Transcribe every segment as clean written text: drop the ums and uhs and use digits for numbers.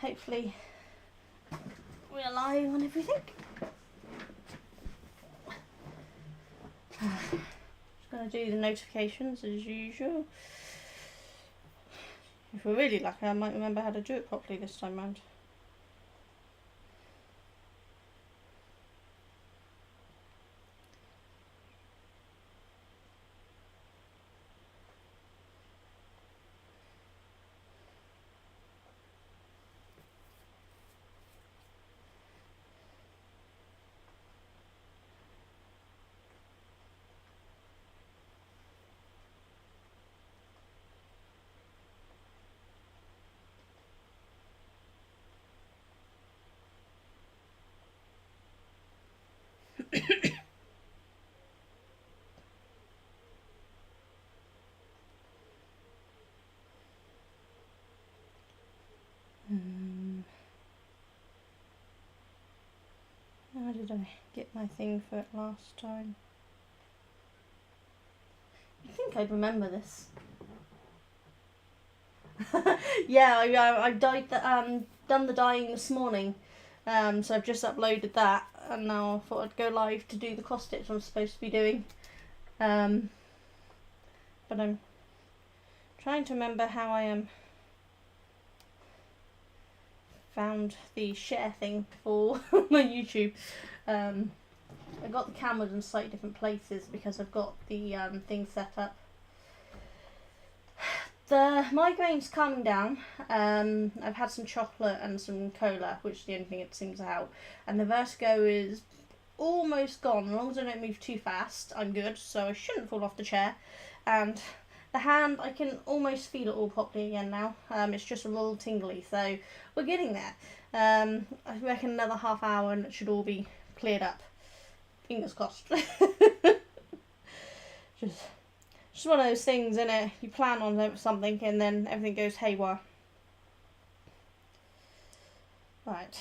hopefully we're live on everything. Just going to do the notifications as usual. If we're really lucky, I might remember how to do it properly this time round. How did I get my thing for it last time? I think I'd remember this. Yeah, I done the dyeing this morning, so I've just uploaded that, and now I thought I'd go live to do the cross stitch I'm supposed to be doing. But I'm trying to remember how I found the share thing for my YouTube. I got the cameras in slightly different places because I've got the thing set up. The migraine's calming down. I've had some chocolate and some cola, which is the only thing that seems to help. And the vertigo is almost gone. As long as I don't move too fast, I'm good. So I shouldn't fall off the chair. And the hand, I can almost feel it all properly again now. It's just a little tingly. So we're getting there. I reckon another half hour and it should all be cleared up. Fingers crossed. Just one of those things, innit? You plan on something and then everything goes haywire. Right.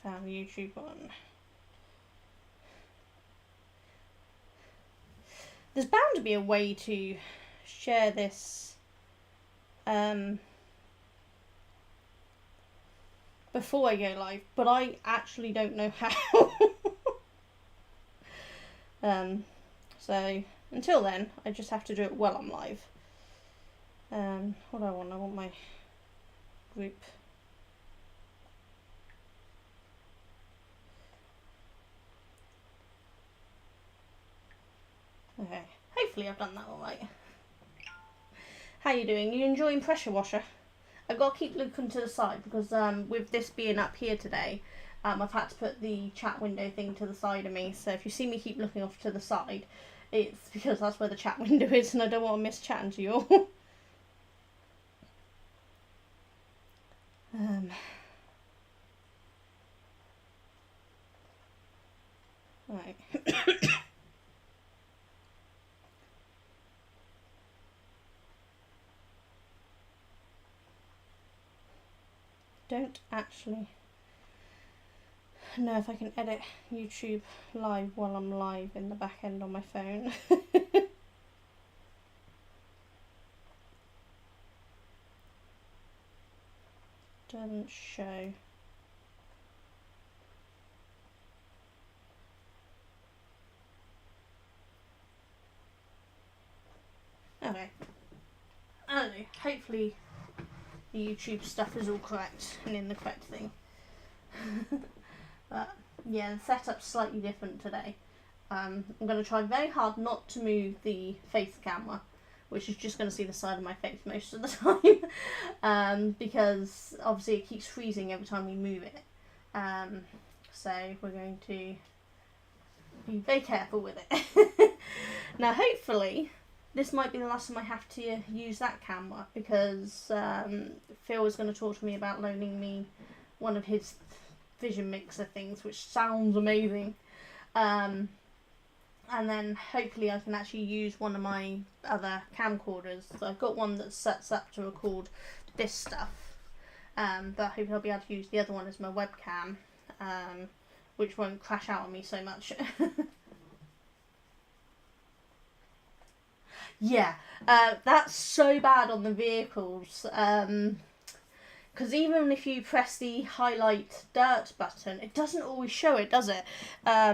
Found the YouTube one. There's bound to be a way to share this before I go live, but I actually don't know how. So until then, I just have to do it while I'm live. What do I want? I want my group. Okay, hopefully I've done that all right. How you doing? You enjoying pressure washer? I've got to keep looking to the side because with this being up here today, I've had to put the chat window thing to the side of me. So if you see me keep looking off to the side, it's because that's where the chat window is and I don't want to miss chatting to you all. Right. Don't actually know if I can edit YouTube live while I'm live in the back end on my phone. Doesn't show. Okay. I don't know. Hopefully the YouTube stuff is all correct and in the correct thing. But yeah, the setup's slightly different today. I'm going to try very hard not to move the face camera, which is just going to see the side of my face most of the time, because obviously it keeps freezing every time we move it. So we're going to be very careful with it. Now hopefully this might be the last time I have to use that camera, because Phil is going to talk to me about loaning me one of his Vision Mixer things, which sounds amazing. And then hopefully I can actually use one of my other camcorders. So I've got one that sets up to record this stuff, but hopefully I'll be able to use the other one as my webcam, which won't crash out on me so much. Yeah, that's so bad on the vehicles. because even if you press the highlight dirt button, it doesn't always show it, does it?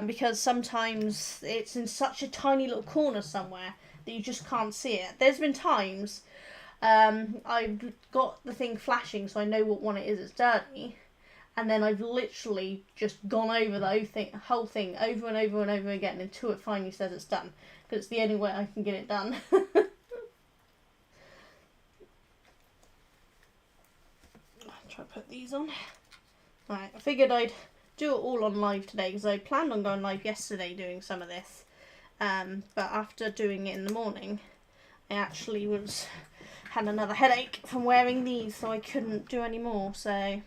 Because sometimes it's in such a tiny little corner somewhere that you just can't see it. There's been times I've got the thing flashing so I know what one it is that's dirty, and then I've literally just gone over the whole thing over and over and over again until it finally says it's done, because it's the only way I can get it done. Try to put these on. Right, I figured I'd do it all on live today because I planned on going live yesterday doing some of this, but after doing it in the morning I actually had another headache from wearing these, so I couldn't do any more. So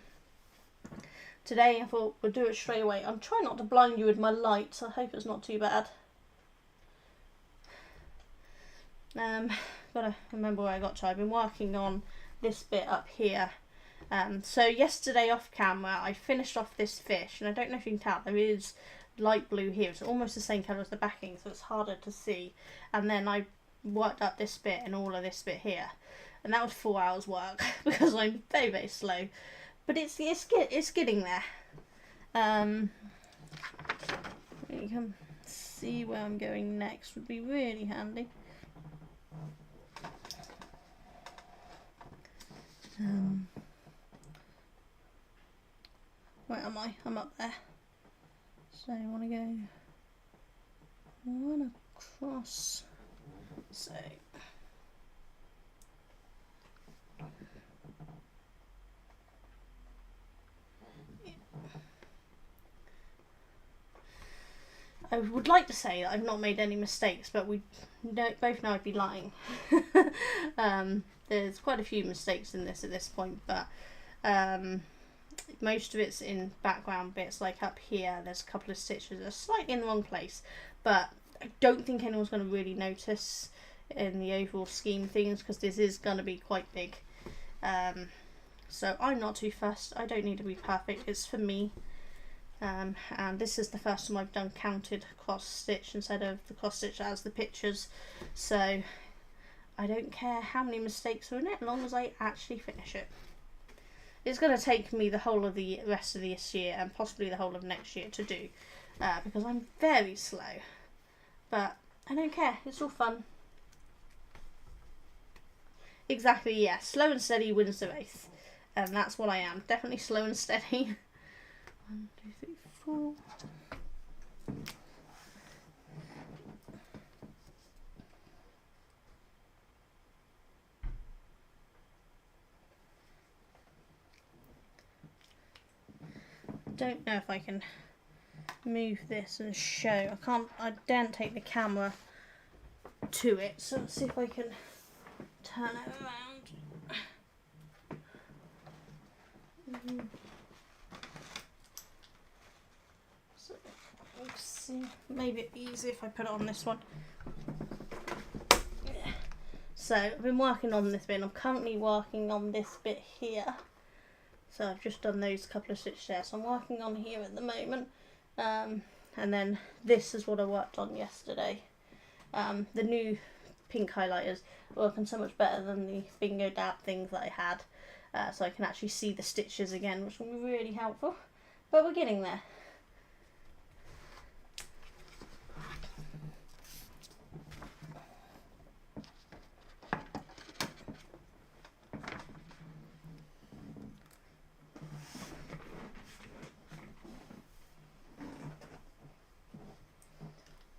today I thought we'll do it straight away. I'm trying not to blind you with my light, so I hope it's not too bad. Gotta remember where I got to. I've been working on this bit up here. So yesterday off camera I finished off this fish, and I don't know if you can tell, there is light blue here. It's almost the same colour as the backing, so it's harder to see. And then I worked up this bit and all of this bit here, and that was 4 hours work because I'm very, very slow. But it's getting there. You can see where I'm going next would be really handy. Where am I? I'm up there. So I want to go one across. So I would like to say that I've not made any mistakes, but we both know I'd be lying. There's quite a few mistakes in this at this point, but most of it's in background bits. Like up here, there's a couple of stitches that are slightly in the wrong place, but I don't think anyone's going to really notice in the overall scheme of things because this is going to be quite big. So I'm not too fussed. I don't need to be perfect. It's for me. And this is the first time I've done counted cross stitch instead of the cross stitch as the pictures, so I don't care how many mistakes are in it as long as I actually finish it. It's going to take me the whole of the rest of this year and possibly the whole of next year to do, because I'm very slow, but I don't care, it's all fun. Exactly, yeah, slow and steady wins the race, and that's what I am, definitely slow and steady. 1, 2, 3, 4. Don't know if I can move this and show. I daren't take the camera to it, so let's see if I can turn it around. So let's see, maybe it'd be easy if I put it on this one. So I've been working on this bit. I'm currently working on this bit here. So I've just done those couple of stitches there. So I'm working on here at the moment. And then this is what I worked on yesterday. The new pink highlighters are working so much better than the Bingo Dab things that I had. So I can actually see the stitches again, which will be really helpful. But we're getting there.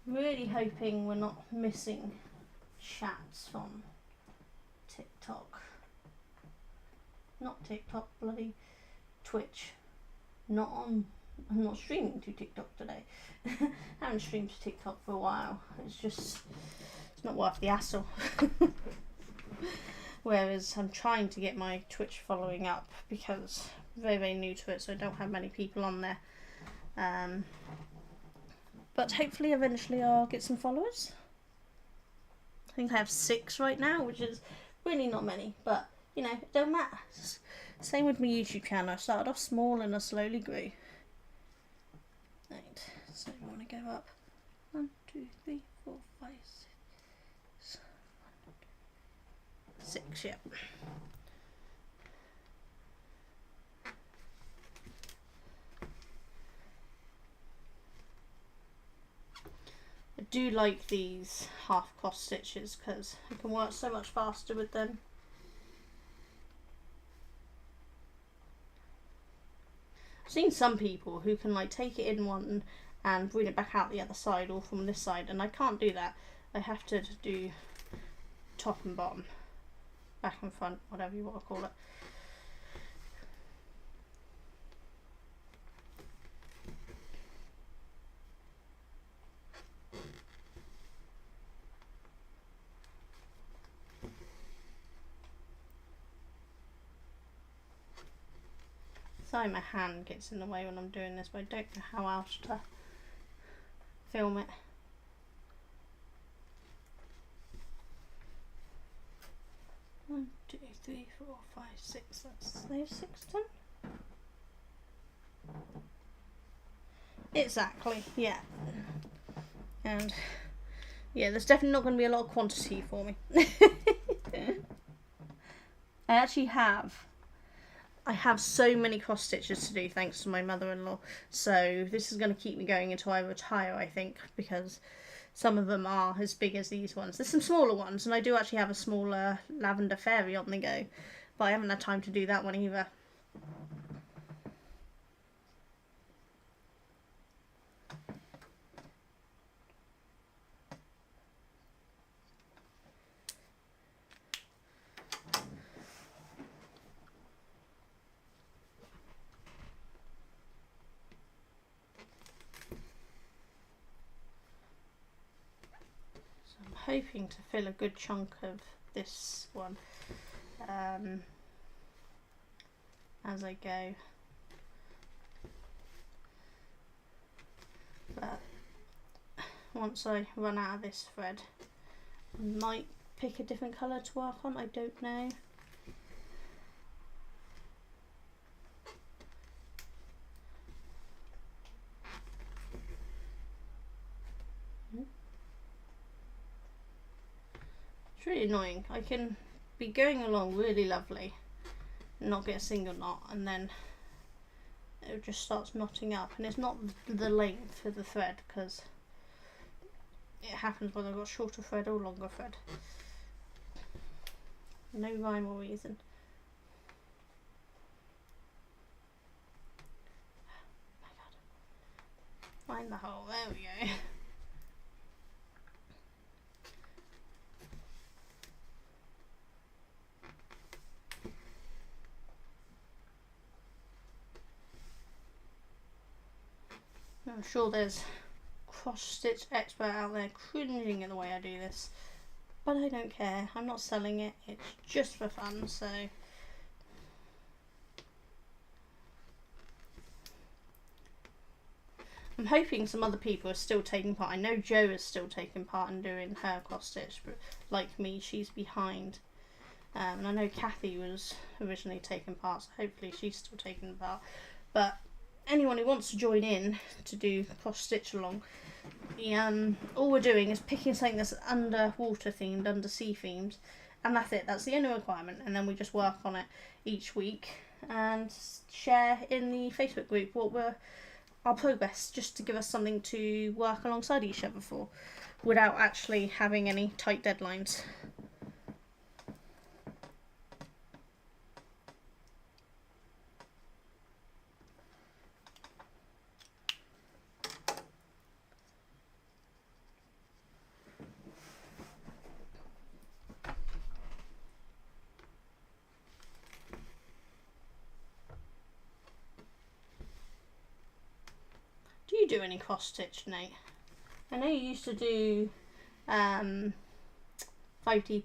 Really hoping we're not missing chats from TikTok. Not TikTok, bloody Twitch. I'm not streaming to TikTok today. I haven't streamed to TikTok for a while. It's not worth the hassle. Whereas I'm trying to get my Twitch following up because I'm very, very new to it, so I don't have many people on there. But hopefully eventually I'll get some followers. I think I have 6 right now, which is really not many, but you know, it don't matter. Same with my YouTube channel. I started off small and I slowly grew. Right, so I want to go up 1, 2, 3, 4, 5, 6. 6, yep. do like these half cross stitches because I can work so much faster with them. I've seen some people who can like take it in one and bring it back out the other side or from this side, and I can't do that. I have to do top and bottom, back and front, whatever you want to call it. Sorry, my hand gets in the way when I'm doing this, but I don't know how else to film it. One, 2, 3, 4, 5, 6. That's those 6 done. Exactly, yeah. And yeah, there's definitely not going to be a lot of quantity for me. I have so many cross stitches to do thanks to my mother-in-law, so this is going to keep me going until I retire, I think, because some of them are as big as these ones. There's some smaller ones, and I do actually have a smaller lavender fairy on the go, but I haven't had time to do that one either. Hoping to fill a good chunk of this one as I go, but once I run out of this thread I might pick a different colour to work on, I don't know. It's really annoying. I can be going along really lovely and not get a single knot, and then it just starts knotting up, and it's not the length of the thread, because it happens whether I've got shorter thread or longer thread. No rhyme or reason. Oh my god. Find the hole, there we go. I'm sure there's cross stitch expert out there cringing at the way I do this, but I don't care. I'm not selling it, it's just for fun, so I'm hoping some other people are still taking part. I know Jo is still taking part in doing her cross stitch, but like me, she's behind. And I know Kathy was originally taking part, so hopefully she's still taking part. But anyone who wants to join in to do cross stitch along, all we're doing is picking something that's underwater themed, undersea themed, and that's it. That's the only requirement, and then we just work on it each week and share in the Facebook group what our progress, just to give us something to work alongside each other for, without actually having any tight deadlines. Do you do any cross stitch, Nate? I know you used to do 5D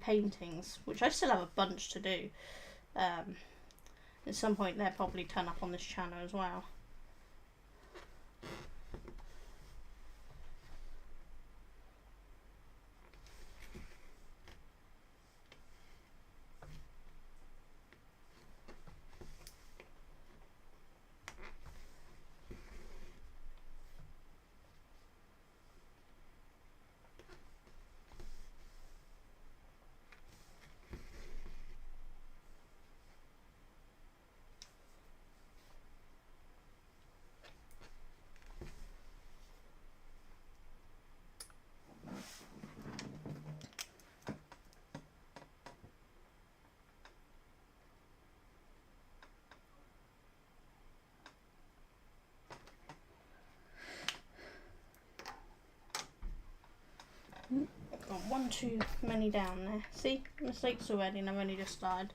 paintings, which I still have a bunch to do. At some point they'll probably turn up on this channel as well. one too many down there. See, mistakes already and I've only just started.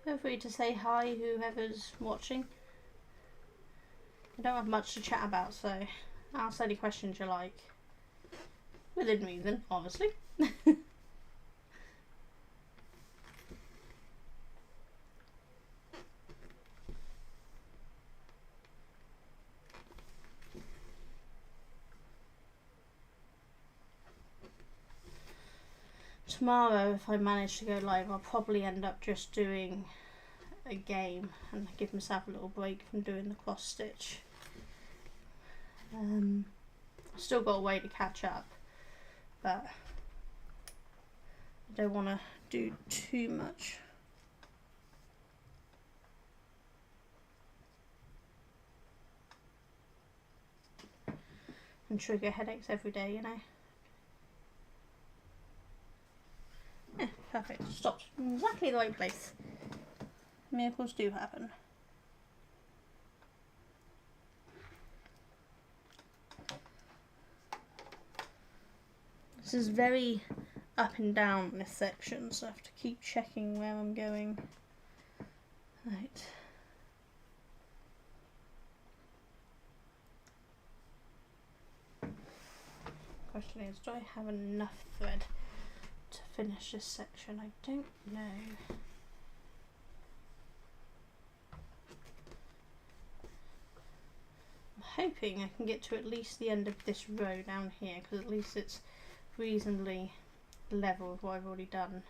Feel free to say hi, whoever's watching. I don't have much to chat about, so ask any questions you like. Within reason, obviously. Tomorrow, if I manage to go live, I'll probably end up just doing a game and give myself a little break from doing the cross stitch. I've still got a way to catch up, but I don't want to do too much. And trigger headaches every day, you know. Yeah, perfect. Stopped in exactly the right place. Miracles do happen. This is very up and down, this section, so I have to keep checking where I'm going. Right. Question is, do I have enough thread to finish this section? I don't know. I'm hoping I can get to at least the end of this row down here, because at least it's reasonably level with what I've already done.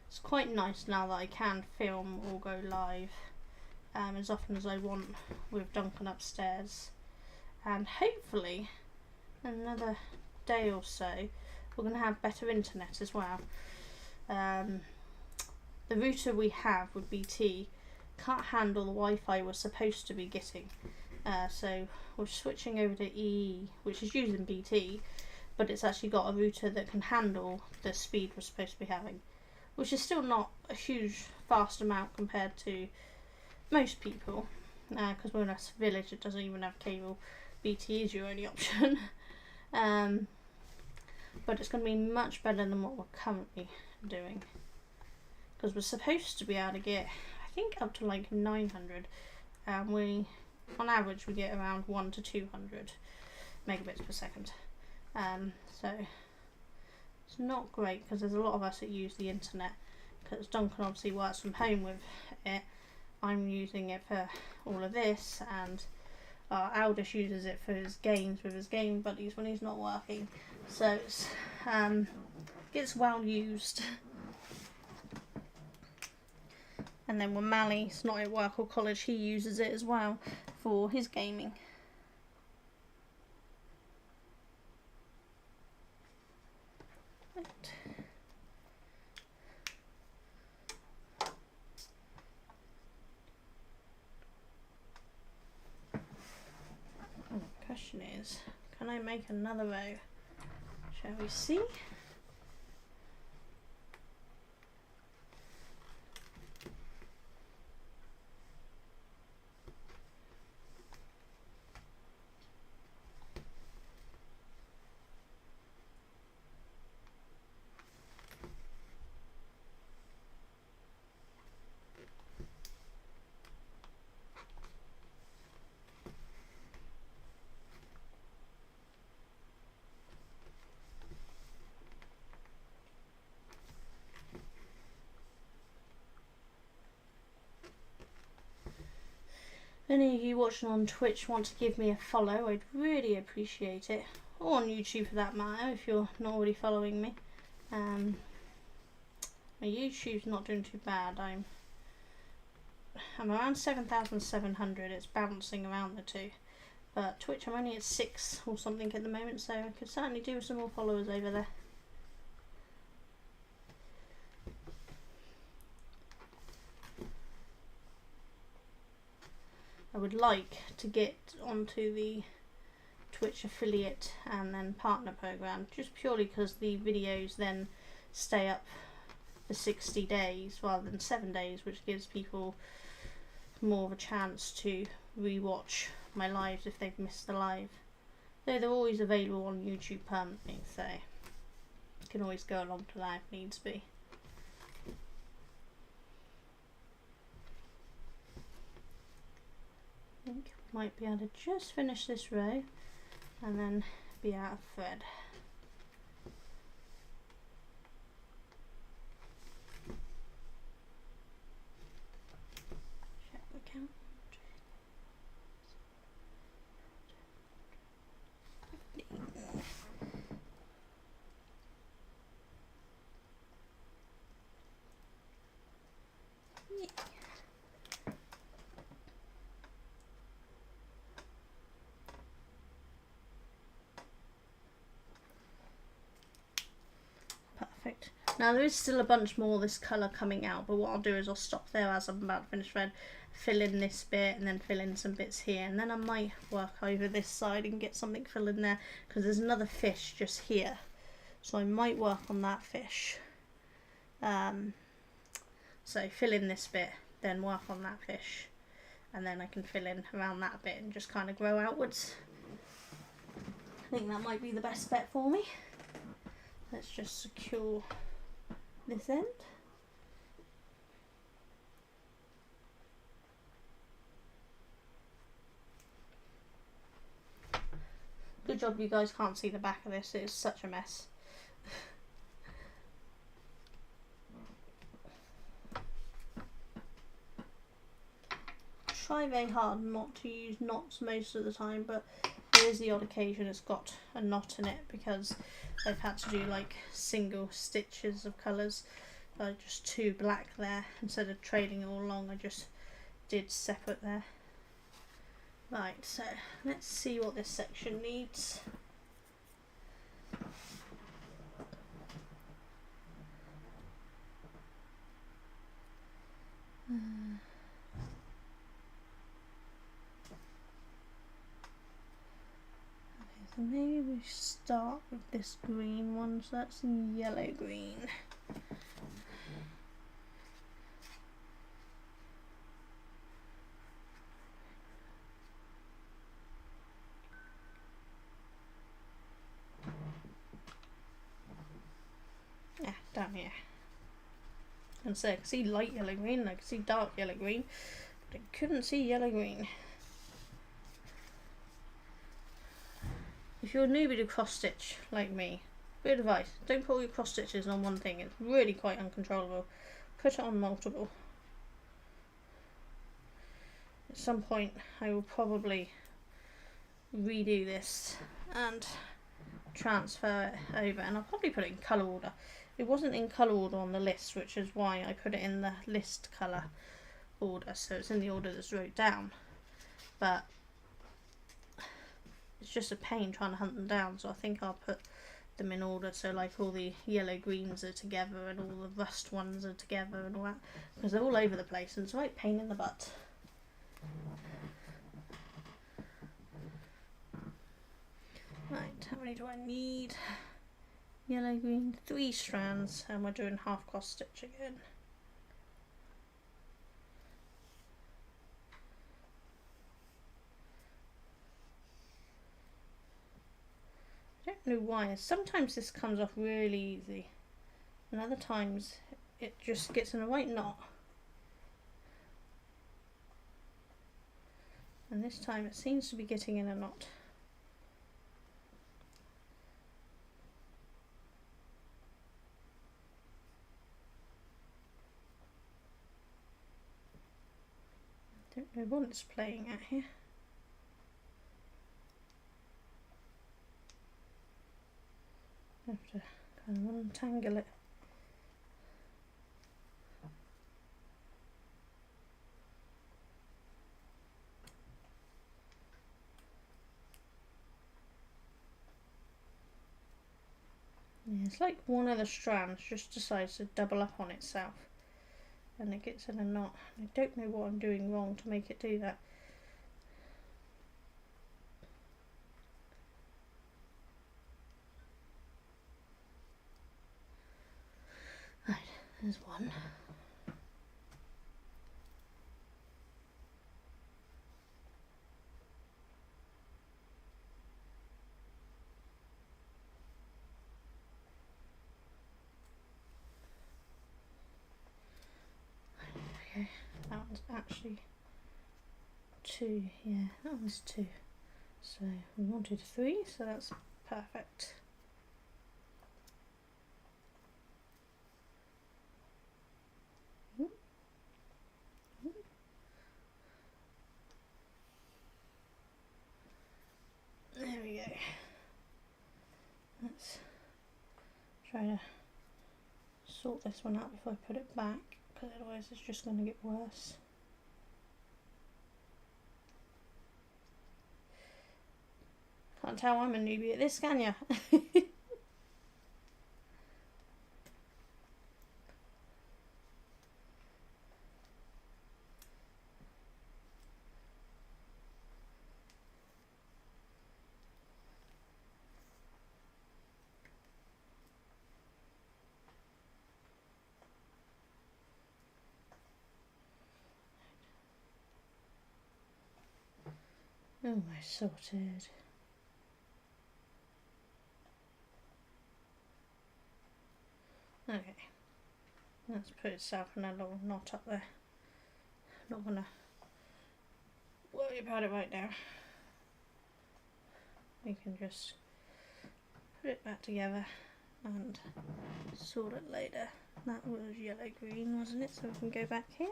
It's quite nice now that I can film or go live as often as I want with Duncan upstairs, and hopefully in another day or so we're going to have better internet as well. The router we have with BT can't handle the Wi-Fi we're supposed to be getting, so we're switching over to EE, which is using BT, but it's actually got a router that can handle the speed we're supposed to be having, which is still not a huge fast amount compared to most people, because we're in a village that doesn't even have cable. BT is your only option. But it's going to be much better than what we're currently doing, because we're supposed to be able to get, I think, up to like 900, and we, on average, we get around 1 to 200 megabits per second. So it's not great, because there's a lot of us that use the internet, because Duncan obviously works from home with it. I'm using it for all of this, and Aldous uses it for his games with his game buddies when he's not working. So it's well used. And then when Mally's not at work or college, he uses it as well for his gaming. Right. And the question is, can I make another row? Shall we see? any of you watching on Twitch want to give me a follow, I'd really appreciate it. Or on YouTube for that matter, if you're not already following me. My YouTube's not doing too bad. I'm around 7,700. It's bouncing around the two. But Twitch, I'm only at 6 or something at the moment, so I could certainly do with some more followers over there. I would like to get onto the Twitch affiliate and then partner program, just purely because the videos then stay up for 60 days rather than 7 days, which gives people more of a chance to rewatch my lives if they've missed the live. Though they're always available on YouTube permanently, so you can always go along to that if needs be. I think we might be able to just finish this row and then be out of thread. Check the count. Perfect. Now there is still a bunch more of this colour coming out, but what I'll do is I'll stop there as I'm about to finish red, fill in this bit and then fill in some bits here, and then I might work over this side and get something filled in there, because there's another fish just here, so I might work on that fish. So fill in this bit, then work on that fish, and then I can fill in around that bit and just kind of grow outwards. I think that might be the best bet for me. Let's just secure this end. Good job you guys can't see the back of this, it is such a mess. Try very hard not to use knots most of the time, but there is the odd occasion it's got a knot in it because I've had to do like single stitches of colours. Just 2 black there instead of trading all along. I just did separate there. Right, so let's see what this section needs. So maybe we start with this green one, so that's yellow green. Yeah, down here. And so I can see light yellow green and I can see dark yellow green, but I couldn't see yellow green. If you're a newbie to cross stitch like me, bit of advice, don't put all your cross stitches on one thing, it's really quite uncontrollable. Put it on multiple. At some point I will probably redo this and transfer it over, and I'll probably put it in colour order. It wasn't in colour order on the list, which is why I put it in the list colour order, so it's in the order that's wrote down. But it's just a pain trying to hunt them down, so I think I'll put them in order so like all the yellow greens are together and all the rust ones are together and all that, because they're all over the place and it's a right pain in the butt. Right, how many do I need? Yellow green, 3 strands, and we're doing half cross stitch again. I don't know why. Sometimes this comes off really easy, and other times it just gets in a white knot. And this time it seems to be getting in a knot. Don't know what it's playing at here. I have to kind of untangle it. Yeah, it's like one of the strands just decides to double up on itself and it gets in a knot. I don't know what I'm doing wrong to make it do that. Right, there's one. Okay, that one's actually 2, yeah, that one's 2. So we wanted 3, so that's perfect. There we go. Let's try to sort this one out before I put it back, because otherwise it's just going to get worse. Can't tell I'm a newbie at this, can ya? Almost sorted. Okay, let's put itself in a little knot up there. Not gonna worry about it right now. We can just put it back together and sort it later. That was yellow green, wasn't it? So we can go back here.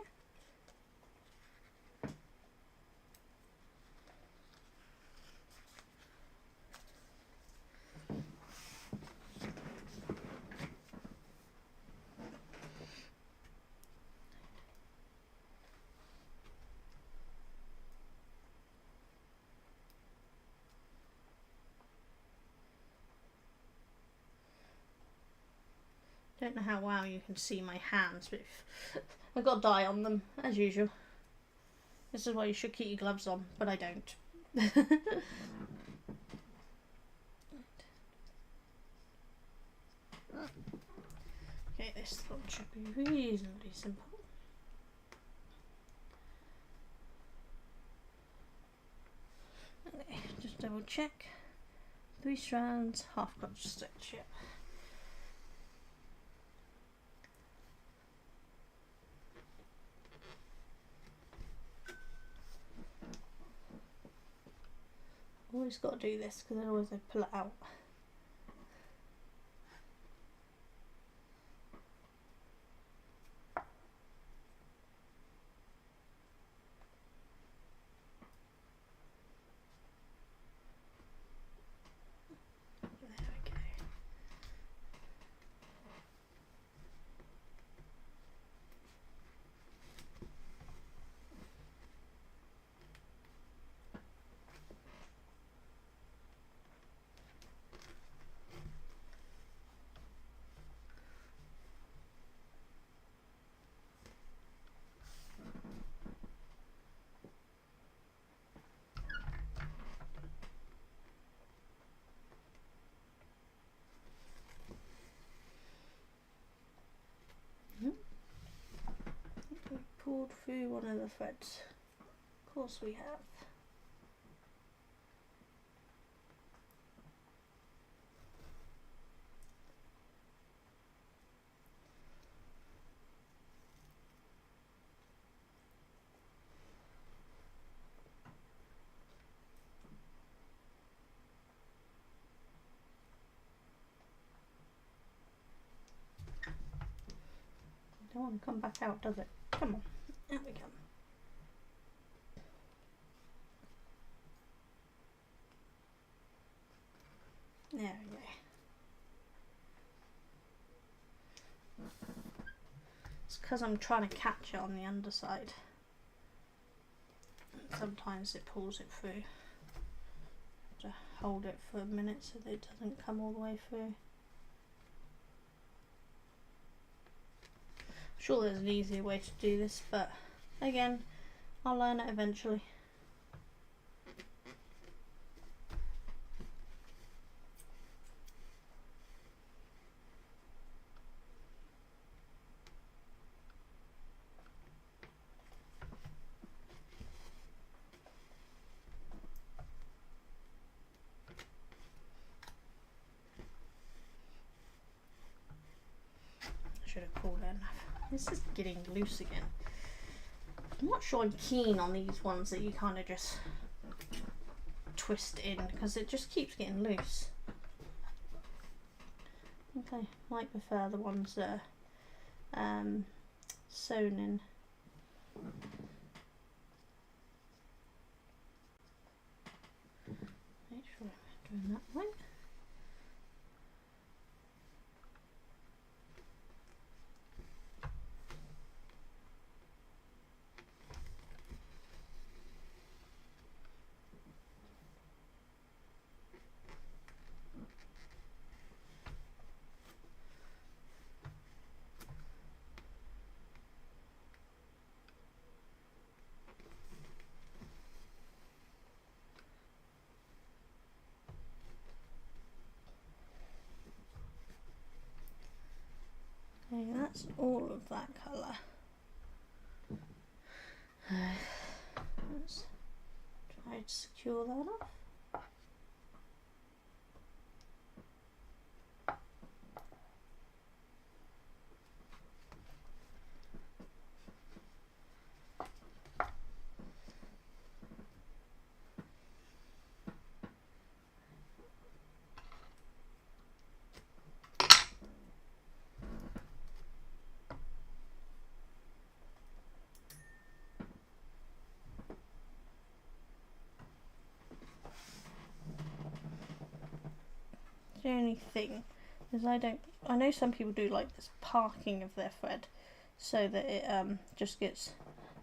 Don't know how well you can see my hands, but I've got dye on them, as usual. This is why you should keep your gloves on, but I don't. Okay, this one should be reasonably simple. Okay, just double check. 3 strands, half crotch stitch, yep. Always got to do this because otherwise I pull it out. Pulled through one of the threads. Of course we have. Don't want to come back out, does it? Come on, out we come. There we go. It's because I'm trying to catch it on the underside. Sometimes it pulls it through. To hold it for a minute so that it doesn't come all the way through. I'm sure there's an easier way to do this, but again, I'll learn it eventually. Should have pulled it enough. This is getting loose again. I'm not sure I'm keen on these ones that you kind of just twist in, because it just keeps getting loose. Okay, might prefer the ones that are sewn in. Make sure I'm doing that right. Okay, that's all of that colour. Let's try to secure that off. The only thing is I know some people do like this parking of their thread so that it just gets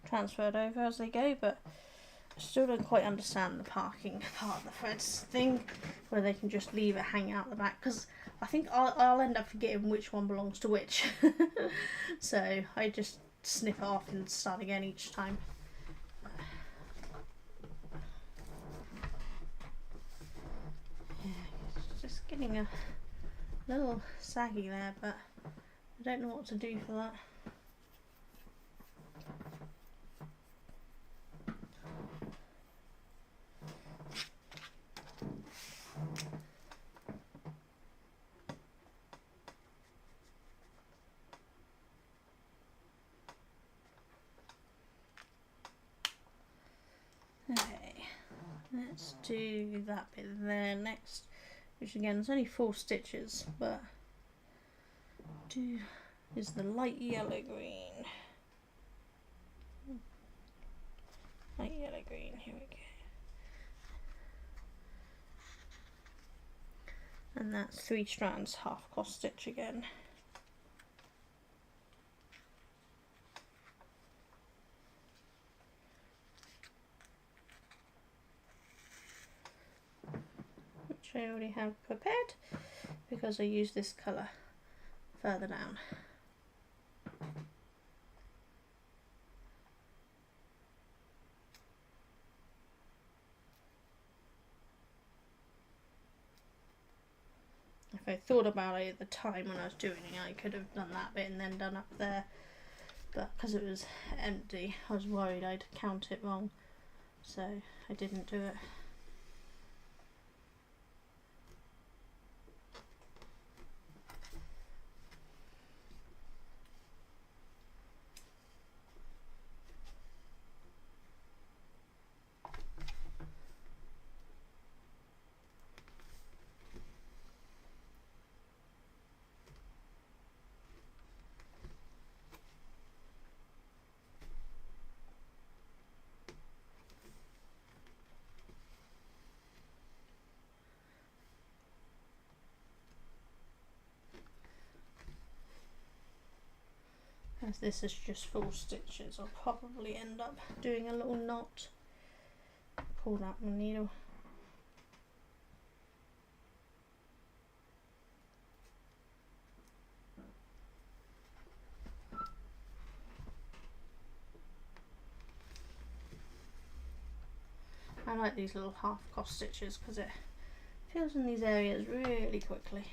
transferred over as they go, but I still don't quite understand the parking part of the threads thing, where they can just leave it hang out the back, because I think I'll end up forgetting which one belongs to which. So I just snip it off and start again each time. Getting a little saggy there, but I don't know what to do for that. Okay, let's do that bit there next. Which again is only 4 stitches, but is the light yellow green. Light yellow green, here we go. And that's 3 strands, half cross stitch again. Which I already have prepared because I use this colour further down. If I thought about it at the time when I was doing it, I could have done that bit and then done up there, but because it was empty I was worried I'd count it wrong, so I didn't do it. As this is just full stitches, I'll probably end up doing a little knot. Pull out my needle. I like these little half cross stitches because it fills in these areas really quickly.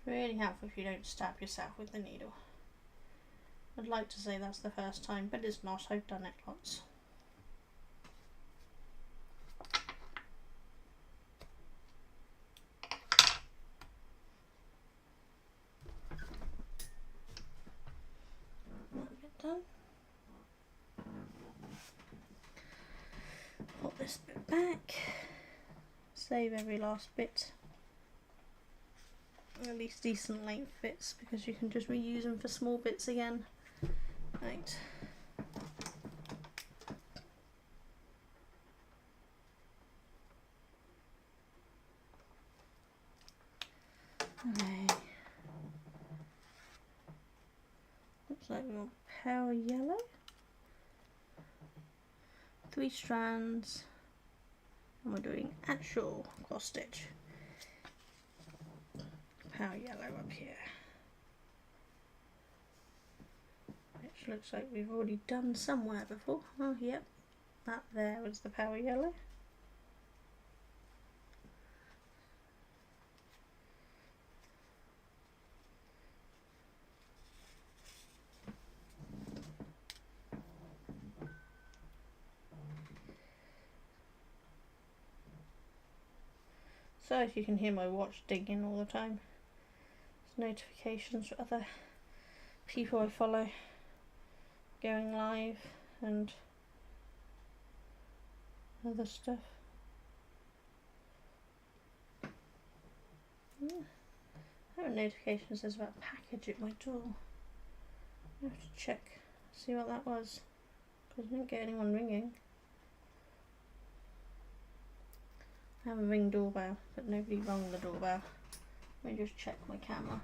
Really helpful if you don't stab yourself with the needle. I'd like to say that's the first time, but it's not. I've done it lots. That bit done. Put this bit back. Save every last bit. At least decent length bits, because you can just reuse them for small bits again. Right. Okay. Looks like we want pale yellow. 3 strands, and we're doing actual cross stitch. Pale yellow up here, which looks like we've already done somewhere before. Oh yep, that there was the pale yellow. So if you can hear my watch dinging all the time, there's notifications for other people I follow going live and other stuff. I have a notification that says about a package at my door. I have to check, see what that was, because I didn't get anyone ringing. I have a Ring doorbell, but nobody rung the doorbell. Let me just check my camera.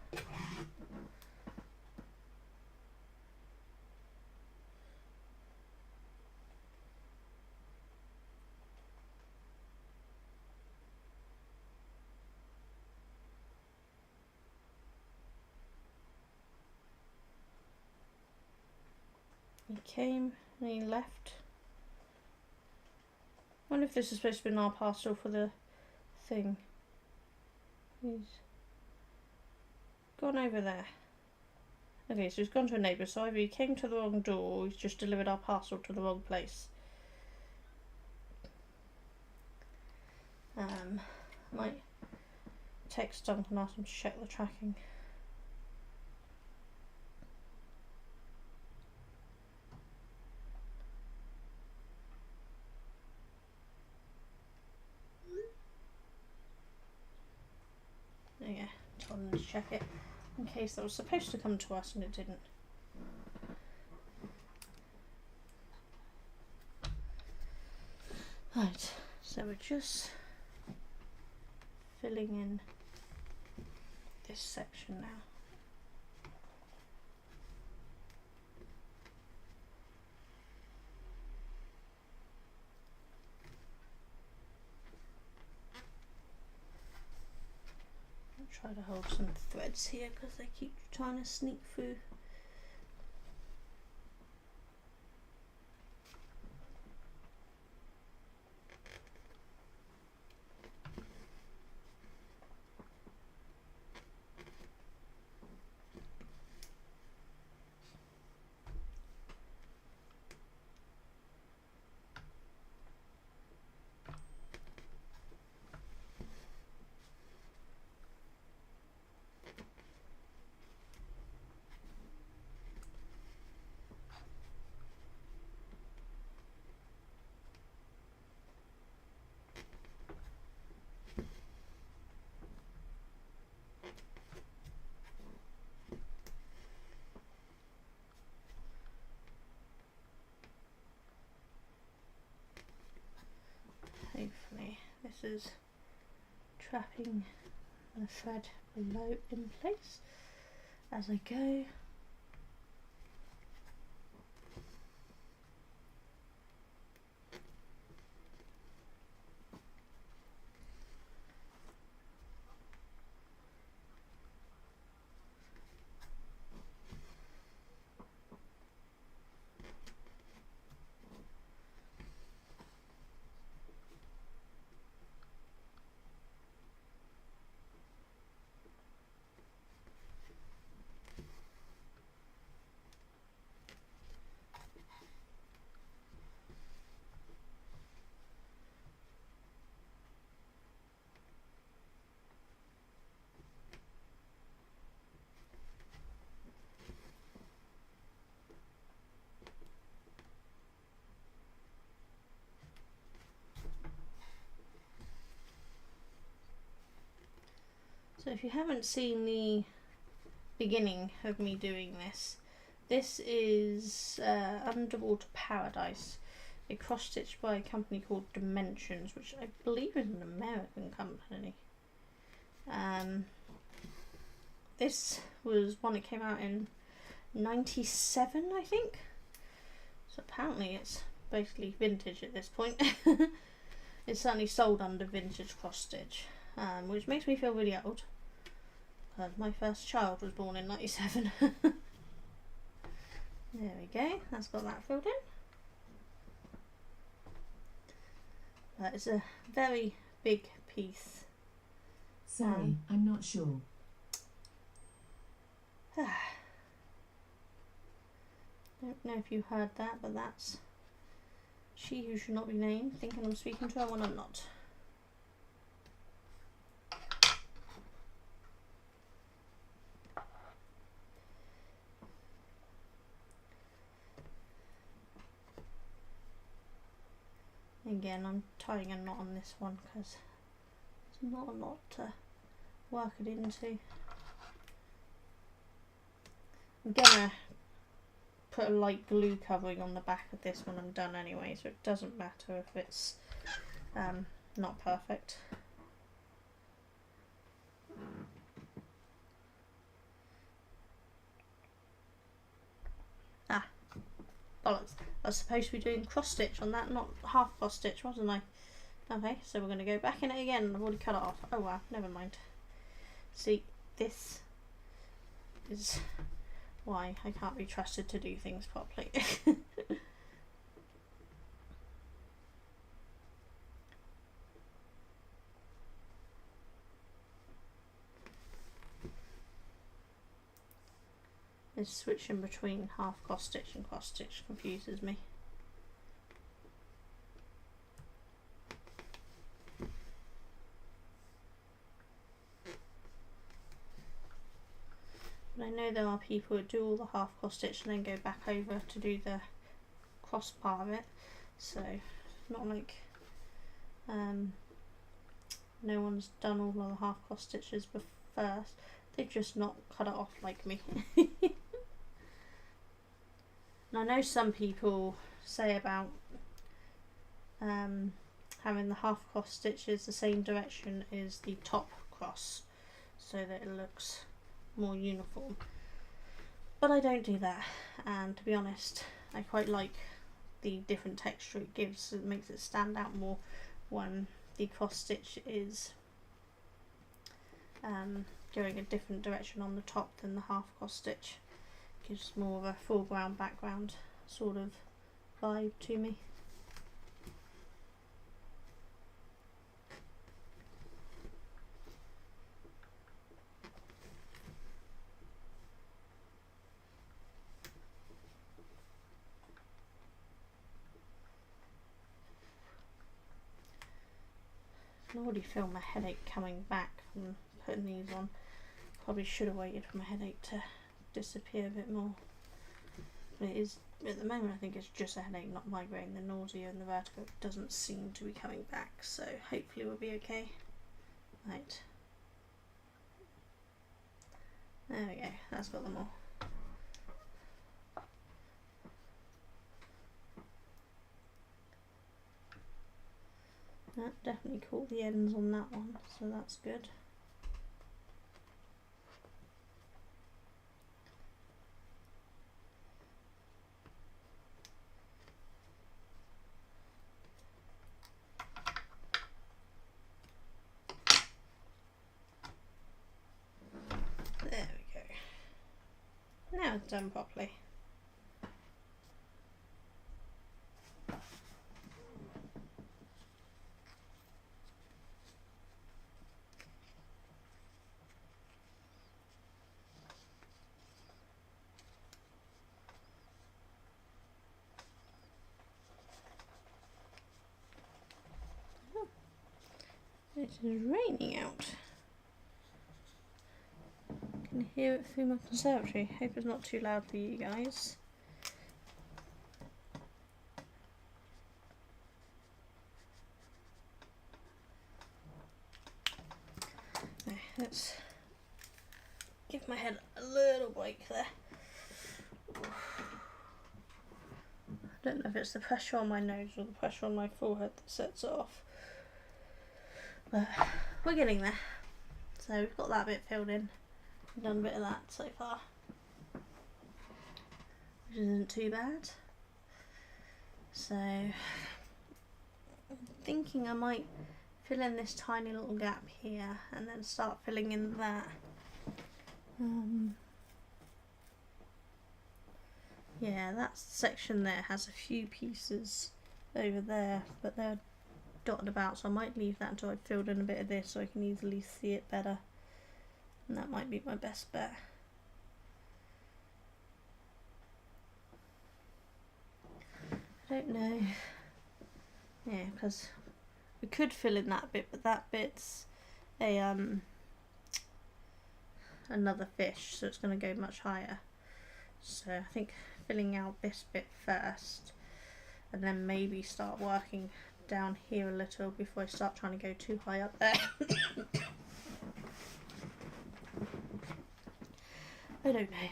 He came and he left. I wonder if this is supposed to be our parcel for the thing. He's gone over there. Okay, so he's gone to a neighbour, so either he came to the wrong door or he's just delivered our parcel to the wrong place. Might text Duncan and ask him to check the tracking. Yeah, told him to check it in case that was supposed to come to us and it didn't. Right, so we're just filling in this section now. I'll try to hold some threads here because they keep trying to sneak through. this is trapping the thread below in place as I go. So if you haven't seen the beginning of me doing this, this is Underwater Paradise, a cross stitch by a company called Dimensions, which I believe is an American company. This was one that came out in '97, I think. So apparently it's basically vintage at this point. It's certainly sold under Vintage Cross Stitch, which makes me feel really old. My first child was born in '97. There we go, that's got that filled in. That is a very big piece. Sorry, I'm not sure. Don't know if you heard that, but that's She Who Should Not Be Named, thinking I'm speaking to her when I'm not. Again, I'm tying a knot on this one because there's not a lot to work it into. I'm gonna put a light glue covering on the back of this when I'm done anyway, so it doesn't matter if it's not perfect. Bollocks. I was supposed to be doing cross stitch on that, not half cross stitch, wasn't I? Okay, so we're going to go back in it again. I've already cut it off. Oh wow, never mind. See, this is why I can't be trusted to do things properly. This switching between half cross stitch and cross stitch confuses me. But I know there are people who do all the half cross stitch and then go back over to do the cross part of it, so it's not like no one's done all of the half cross stitches first. They've just not cut it off like me. And I know some people say about having the half cross stitches the same direction as the top cross so that it looks more uniform, but I don't do that, and to be honest I quite like the different texture it gives. It makes it stand out more when the cross stitch is going a different direction on the top than the half cross stitch. Gives more of a foreground background sort of vibe to me. I can already feel my headache coming back from putting these on. Probably should have waited for my headache to disappear a bit more. But it is, at the moment I think it's just a headache, not migraine. The nausea and the vertigo doesn't seem to be coming back, so hopefully we'll be okay. Right. There we go, that's got them all. That definitely caught the ends on that one, so that's good. There we go. Now it's done properly. It is raining out. I can hear it through my conservatory. Hope it's not too loud for you guys. Okay, let's give my head a little break there. I don't know if it's the pressure on my nose or the pressure on my forehead that sets it off. But we're getting there. So we've got that bit filled in. We've done a bit of that so far, which isn't too bad. So I'm thinking I might fill in this tiny little gap here and then start filling in that. Yeah, that section there has a few pieces over there, but they're dotted about, so I might leave that until I've filled in a bit of this so I can easily see it better. And that might be my best bet. I don't know. Yeah, because we could fill in that bit, but that bit's a another fish, so it's going to go much higher. So I think filling out this bit first, and then maybe start working down here a little before I start trying to go too high up there. I don't know.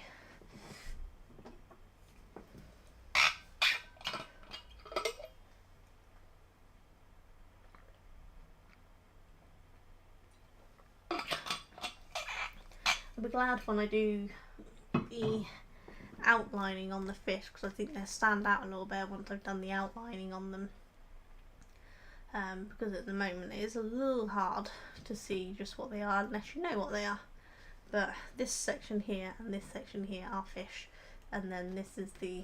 I'll be glad when I do the outlining on the fish, because I think they'll stand out a little better once I've done the outlining on them. Because at the moment it is a little hard to see just what they are unless you know what they are. But this section here and this section here are fish, and then this is the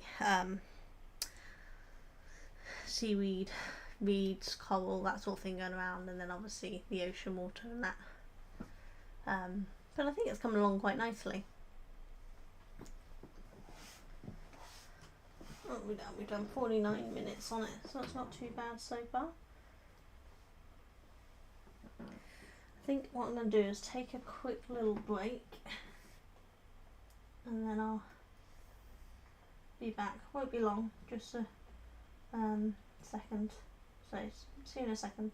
seaweed, reeds, coral, that sort of thing going around, and then obviously the ocean water and that. But I think it's coming along quite nicely. What have we done? We've done 49 minutes on it, so it's not too bad so far. I think what I'm going to do is take a quick little break, and then I'll be back. Won't be long, just a second. So see you in a second.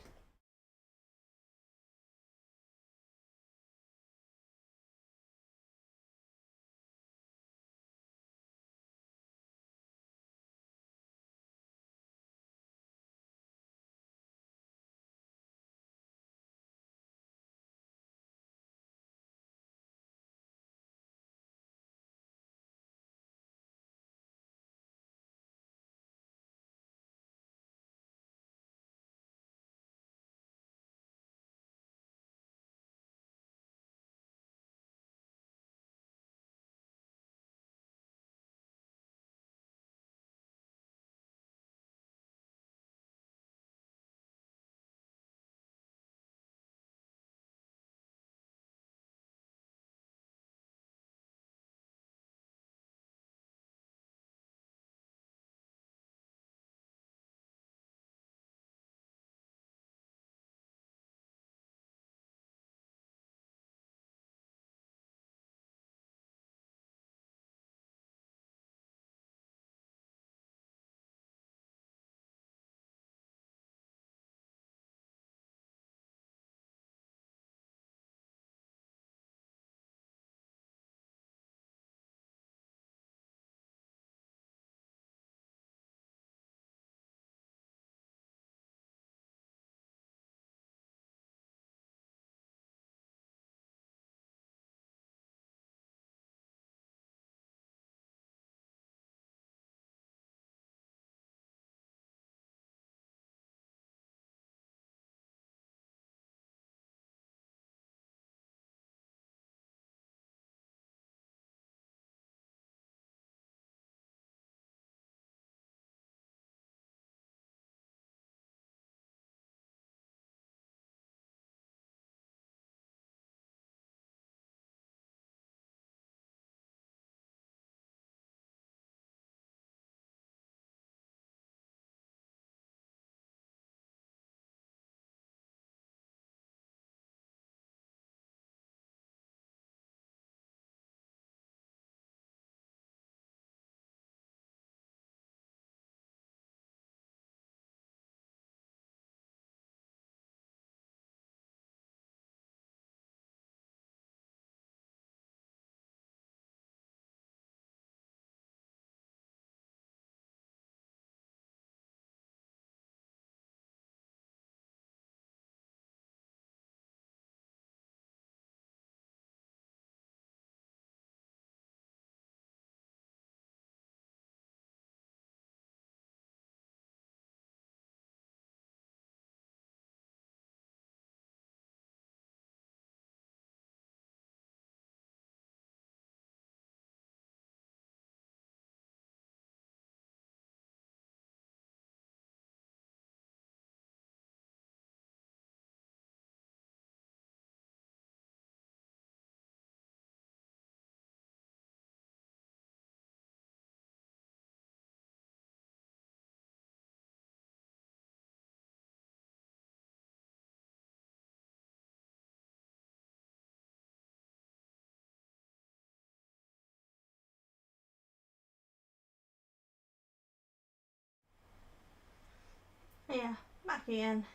Yeah, back again.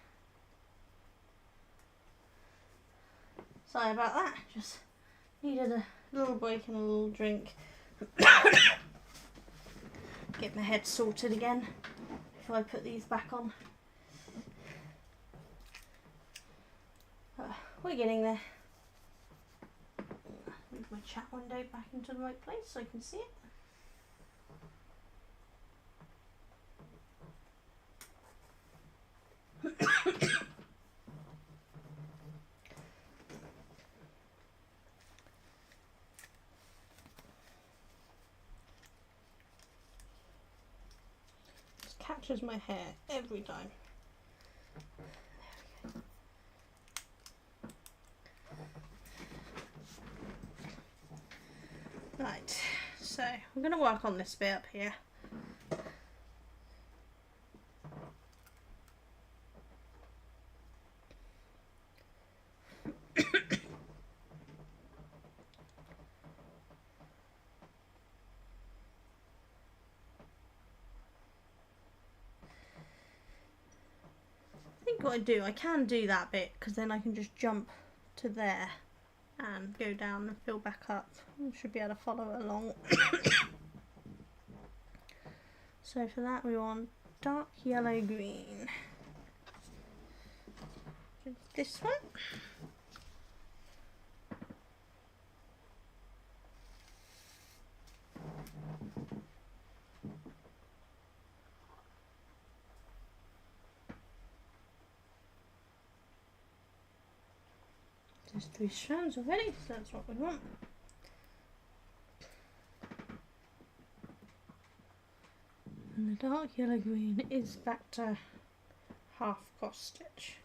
Sorry about that, just needed a little break and a little drink. Get my head sorted again before I put these back on. We're getting there. Move my chat window back into the right place so I can see it. This catches my hair every time. Right, so I'm going to work on this bit up here. I think what I can do that bit because then I can just jump to there and go down and fill back up. You should be able to follow along. So for that we want dark yellow green. This one. There's 3 strands already, so that's what we want. And the dark yellow green is back to half cross stitch.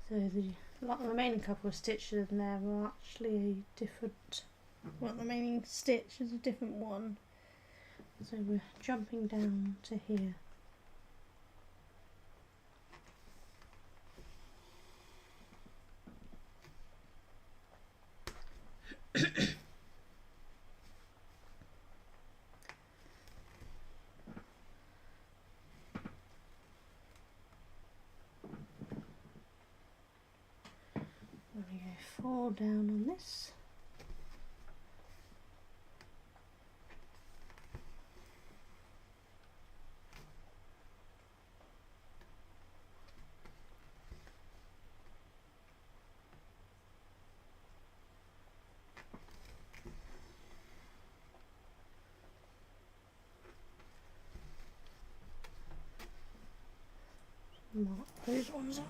So the remaining couple of stitches in there are actually different. Well, the remaining stitch is a different one. So we're jumping down to here. There we go, 4 down on this. Mark those ones off.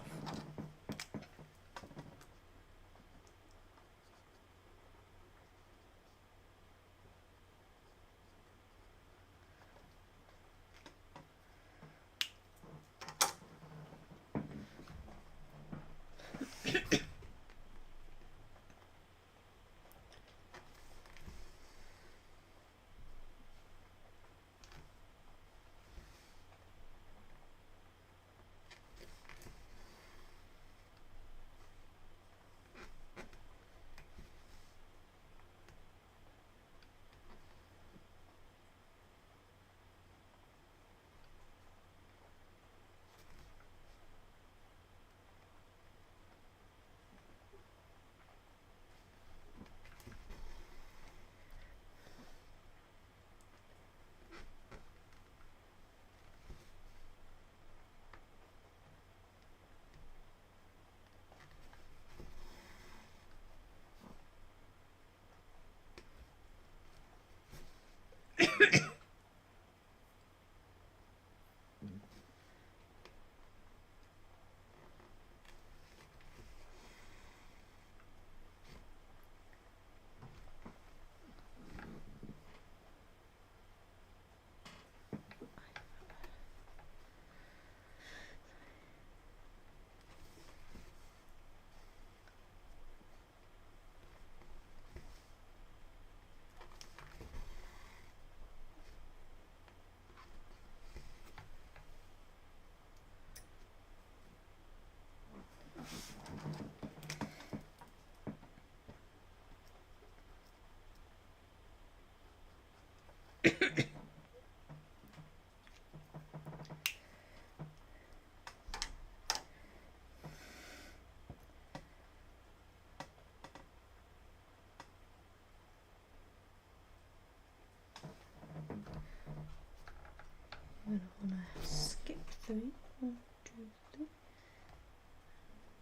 three. 1, 2, 3.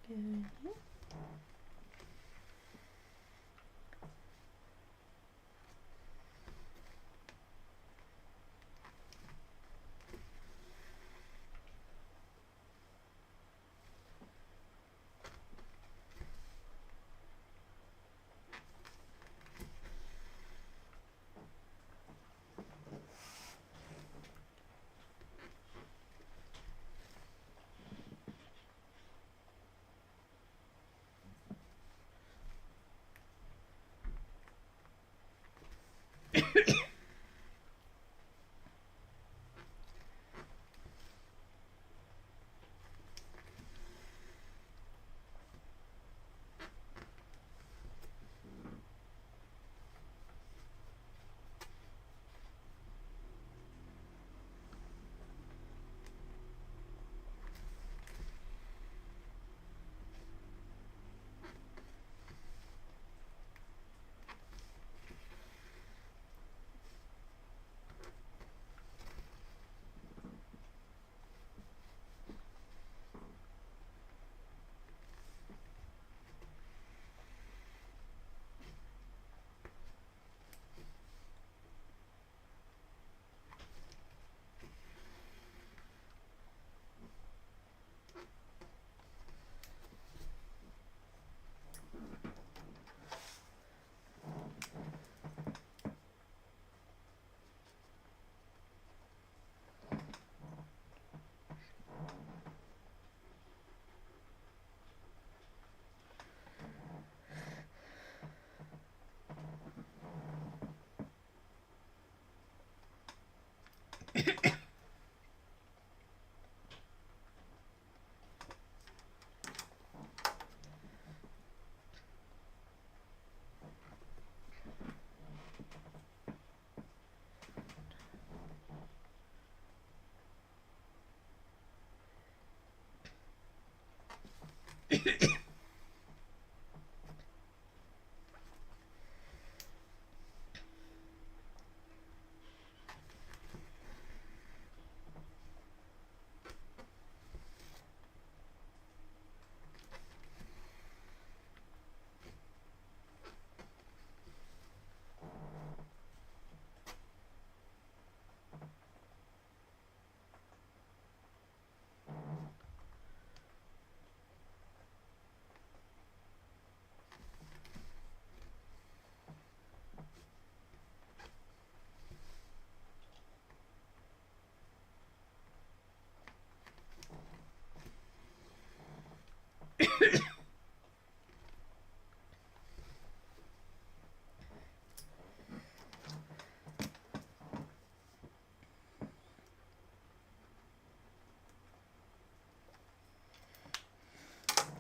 Go in here.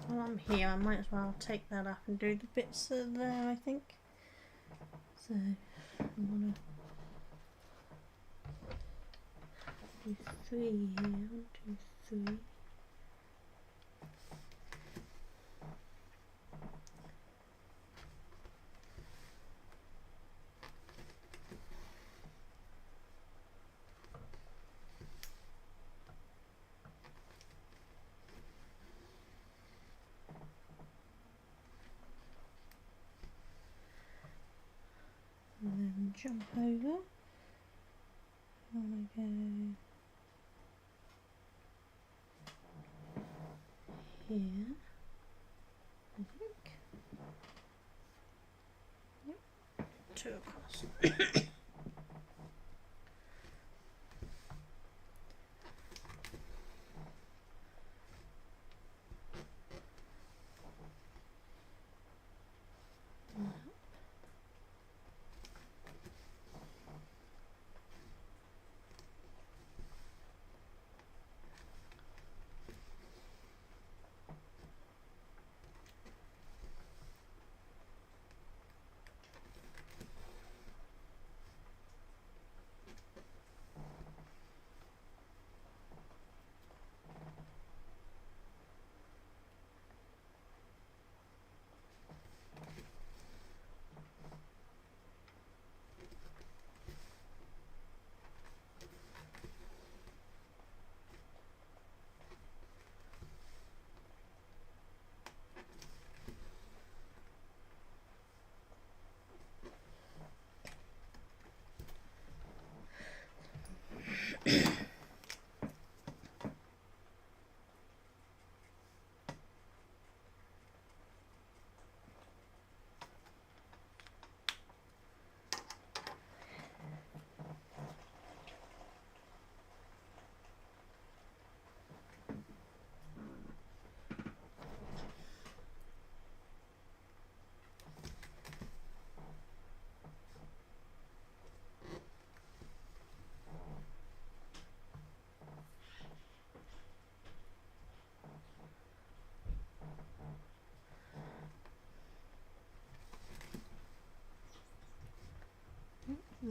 While I'm here, I might as well take that up and do the bits that are there, I think. So, I'm gonna do 3 here. 1, 2, 3. And then jump over. I want to go here, I think. Yep, 2 across.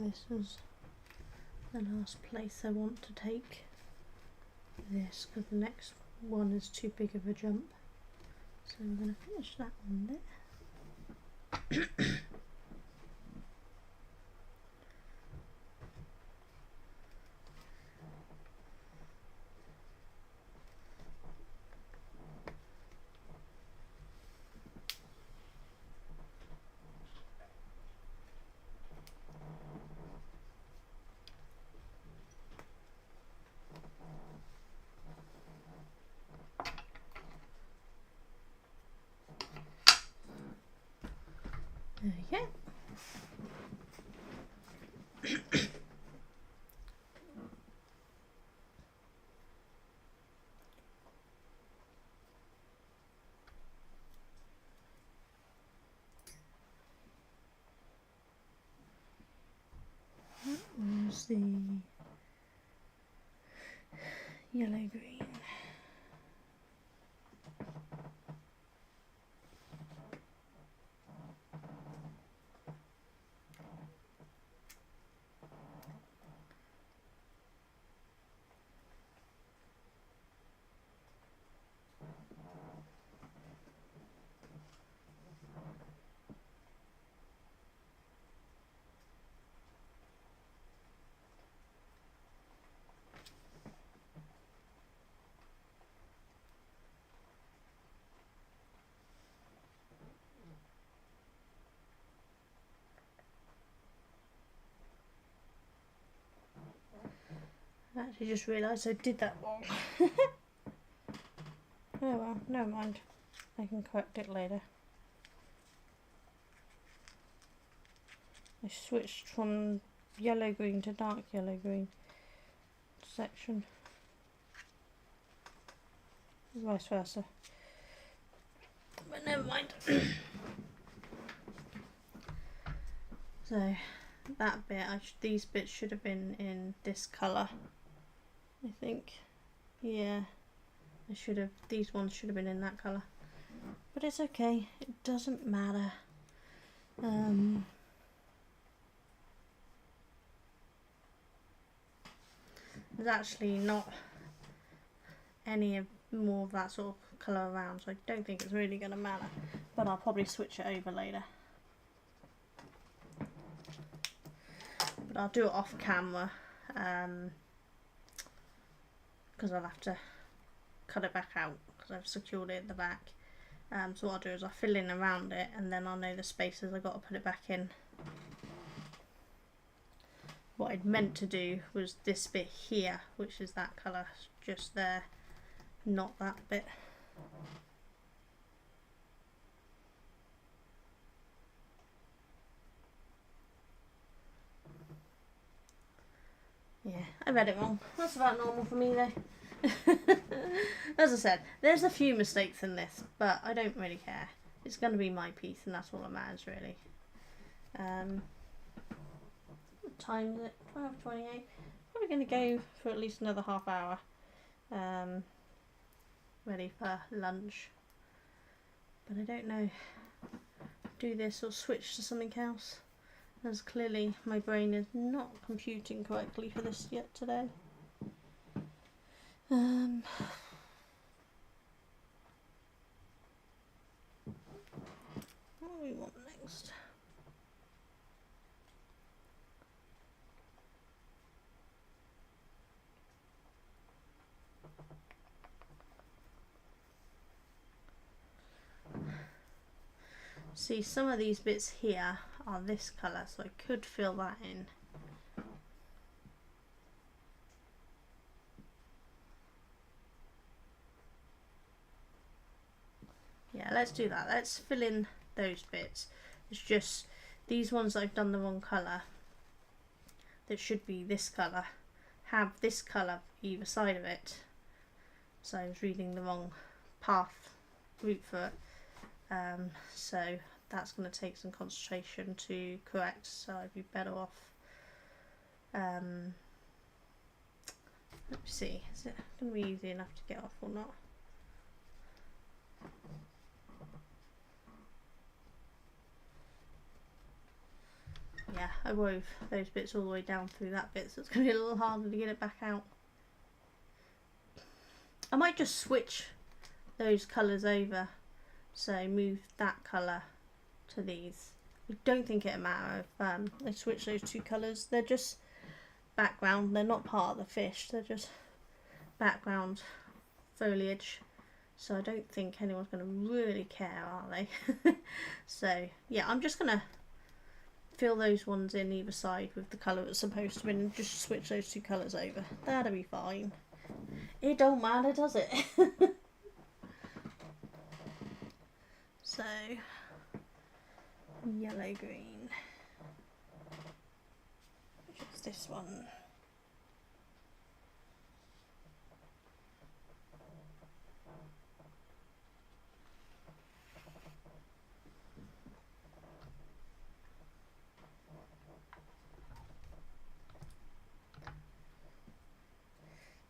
this as the last place I want to take this, because the next one is too big of a jump. So we're going to finish that one there. There we go. That was the yellow green. I actually just realised I did that wrong. Oh well, never mind. I can correct it later. I switched from yellow green to dark yellow green section. Vice versa. But never mind. So that bit, these bits should have been in this colour, I think. Yeah, these ones should have been in that colour. But it's okay, it doesn't matter. There's actually not any more of that sort of colour around, so I don't think it's really going to matter. But I'll probably switch it over later. But I'll do it off camera, because I'll have to cut it back out because I've secured it at the back. So what I'll do is I'll fill in around it, and then I'll know the spaces I've got to put it back in. What I'd meant to do was this bit here, which is that colour just there, not that bit. Yeah, I read it wrong. That's about normal for me though. As I said, there's a few mistakes in this, but I don't really care. It's going to be my piece, and that's all that matters really. What time is it? 12:28. Probably going to go for at least another half hour. Ready for lunch. But I don't know. Do this or switch to something else, as clearly my brain is not computing correctly for this yet today. What do we want next? See, some of these bits here are this colour, so I could fill that in. Yeah, let's do that. Let's fill in those bits. It's just these ones that I've done the wrong colour, that should be this colour, have this colour either side of it. So I was reading the wrong route for it. So that's going to take some concentration to correct, so I'd be better off. Let me see, is it going to be easy enough to get off or not? Yeah, I wove those bits all the way down through that bit, so it's going to be a little harder to get it back out. I might just switch those colours over, so move that colour to these. I don't think it'll matter if I switch those two colours. They're just background, they're not part of the fish, they're just background foliage, so I don't think anyone's going to really care, are they? So yeah, I'm just going to fill those ones in either side with the colour it's supposed to be and just switch those two colours over. That'll be fine. It don't matter, does it? So yellow green, which is this one.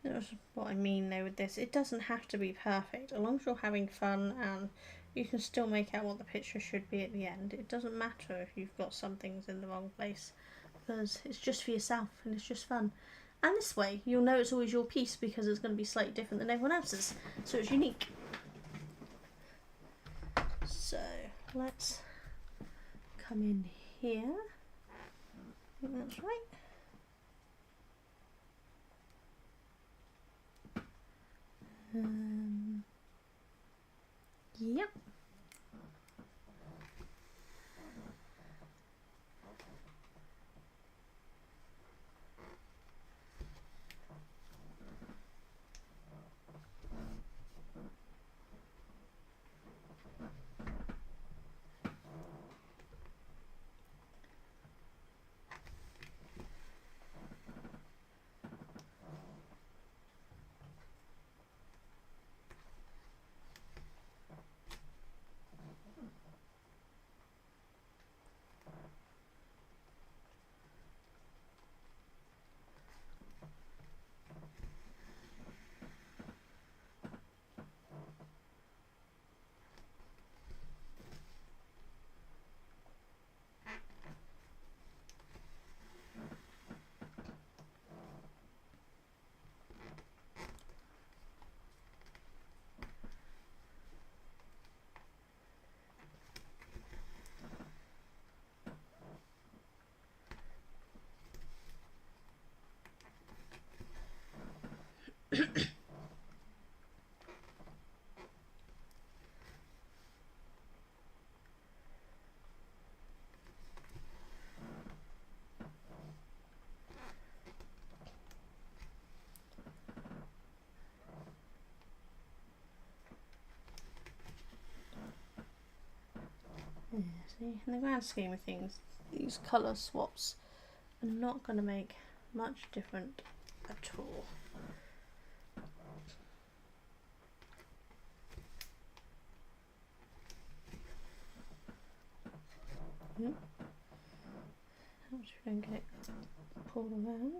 That's what I mean though with this. It doesn't have to be perfect. As long as you're having fun and you can still make out what the picture should be at the end. It doesn't matter if you've got some things in the wrong place, because it's just for yourself and it's just fun. And this way you'll know it's always your piece because it's going to be slightly different than everyone else's. So it's unique. So let's come in here. I think that's right. Yep. Yeah, see, in the grand scheme of things, these colour swaps are not going to make much difference at all. Yep. I'm just going to get it pulled around.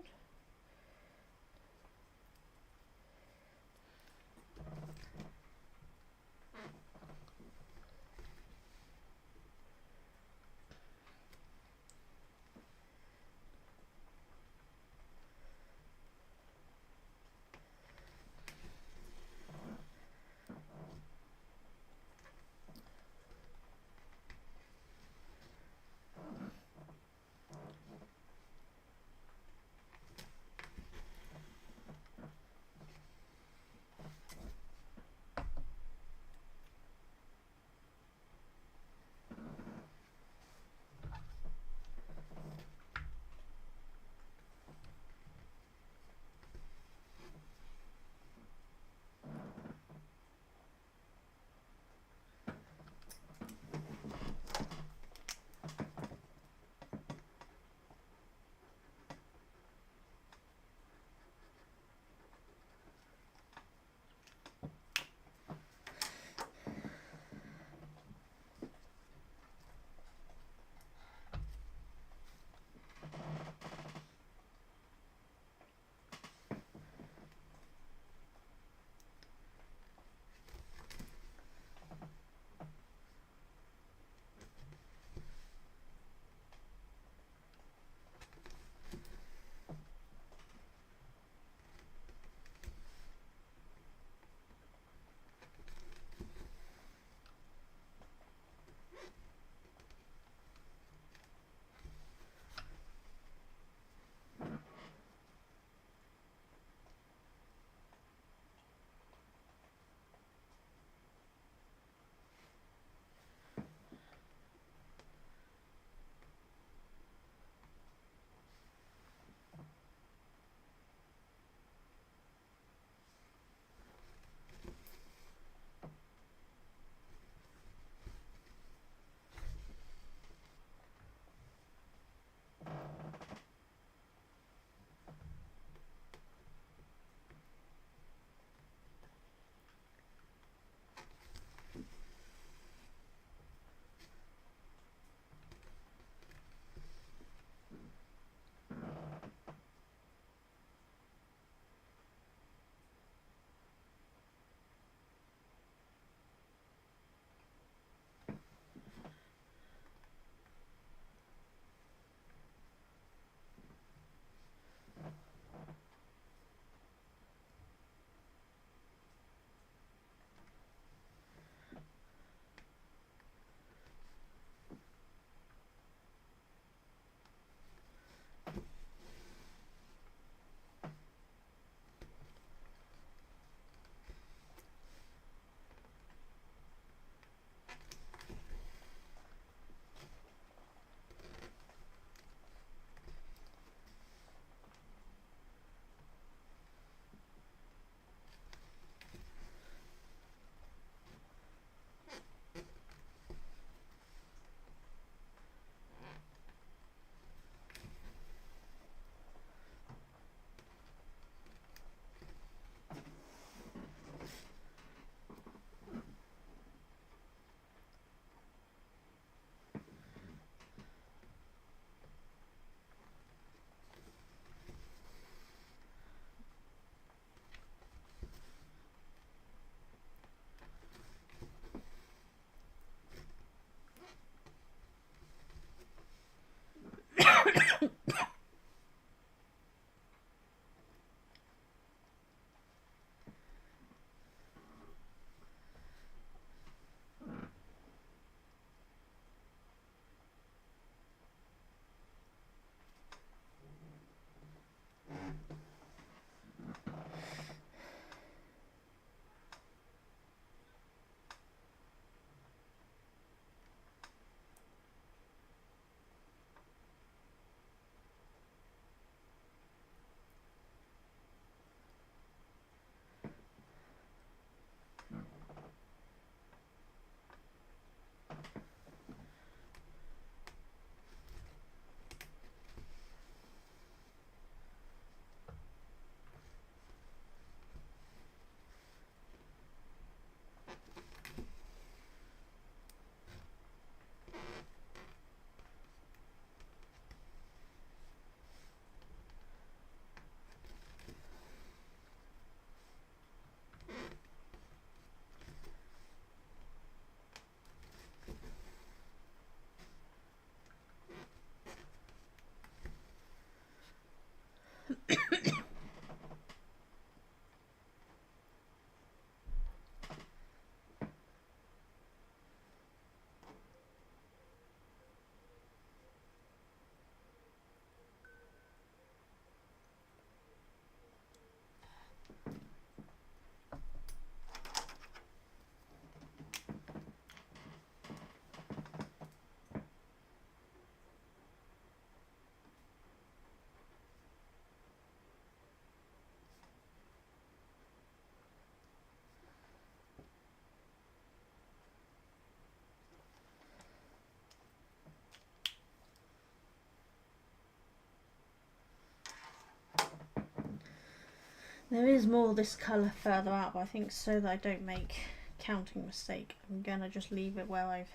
There is more this colour further out, but I think so that I don't make counting mistake, I'm gonna just leave it where I've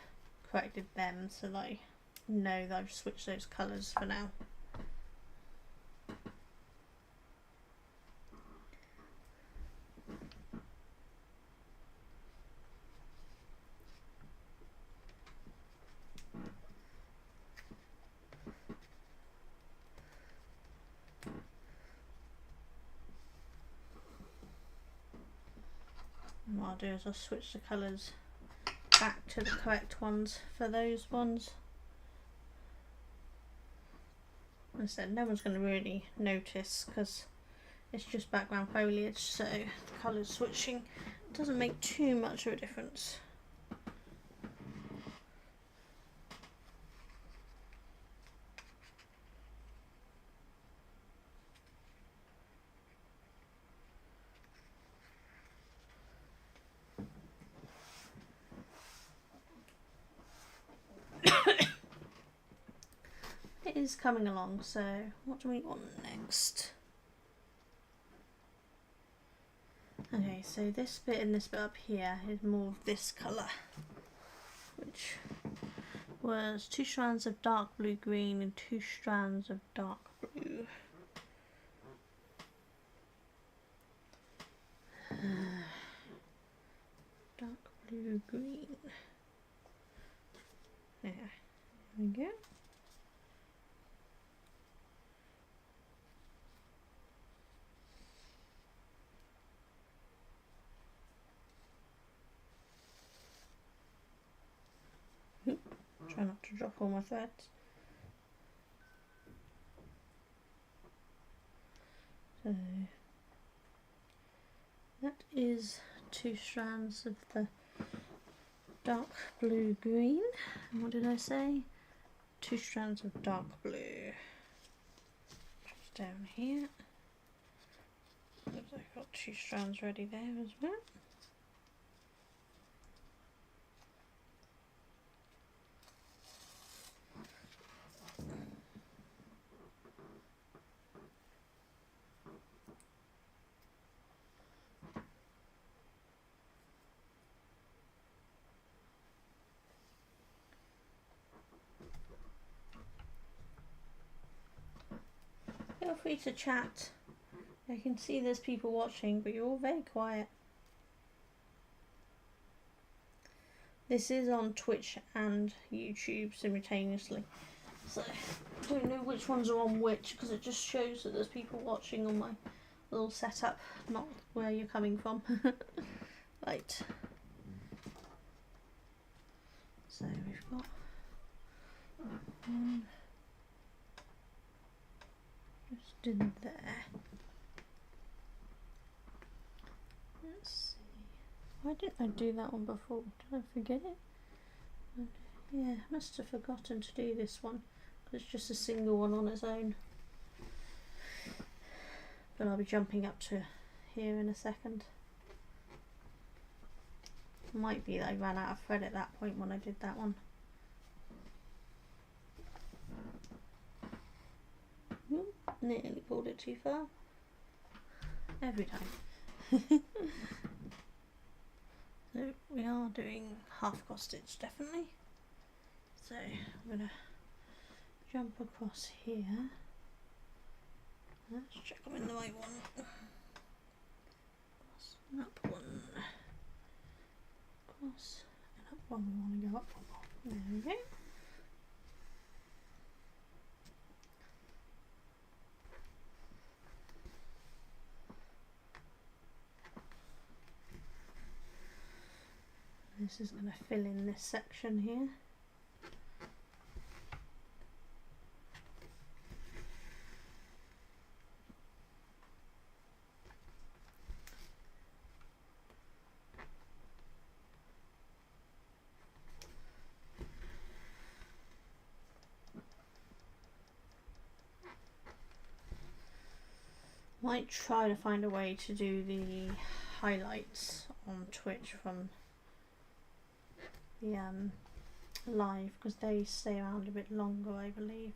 corrected them so that I know that I've switched those colours for now. And what I'll do is I'll switch the colours back to the correct ones for those ones. Instead, no one's going to really notice because it's just background foliage, so the colours switching doesn't make too much of a difference. It is coming along, so what do we want next? Okay, so this bit and this bit up here is more of this colour, which was 2 strands of dark blue green and 2 strands of dark blue. Dark blue green. There we go. Try not to drop all my threads. So that is 2 strands of the dark blue green. And what did I say? 2 strands of dark blue. Just down here. I've got 2 strands ready there as well. Feel free to chat. I can see there's people watching, but you're all very quiet. This is on Twitch and YouTube simultaneously, so I don't know which ones are on which because it just shows that there's people watching on my little setup, not where you're coming from. Right. So we've got one just in there. Let's see. Why didn't I do that one before? Did I forget it? Yeah, I must have forgotten to do this one because it's just a single one on its own. But I'll be jumping up to here in a second. Might be that I ran out of thread at that point when I did that one. Nearly pulled it too far. Every time. So we are doing half cross stitch definitely. So I'm going to jump across here. Let's check I'm in the right one. Cross and up one. Cross and up one. We want to go up one more. There we go. This is going to fill in this section here. Might try to find a way to do the highlights on Twitch from the live because they stay around a bit longer, I believe.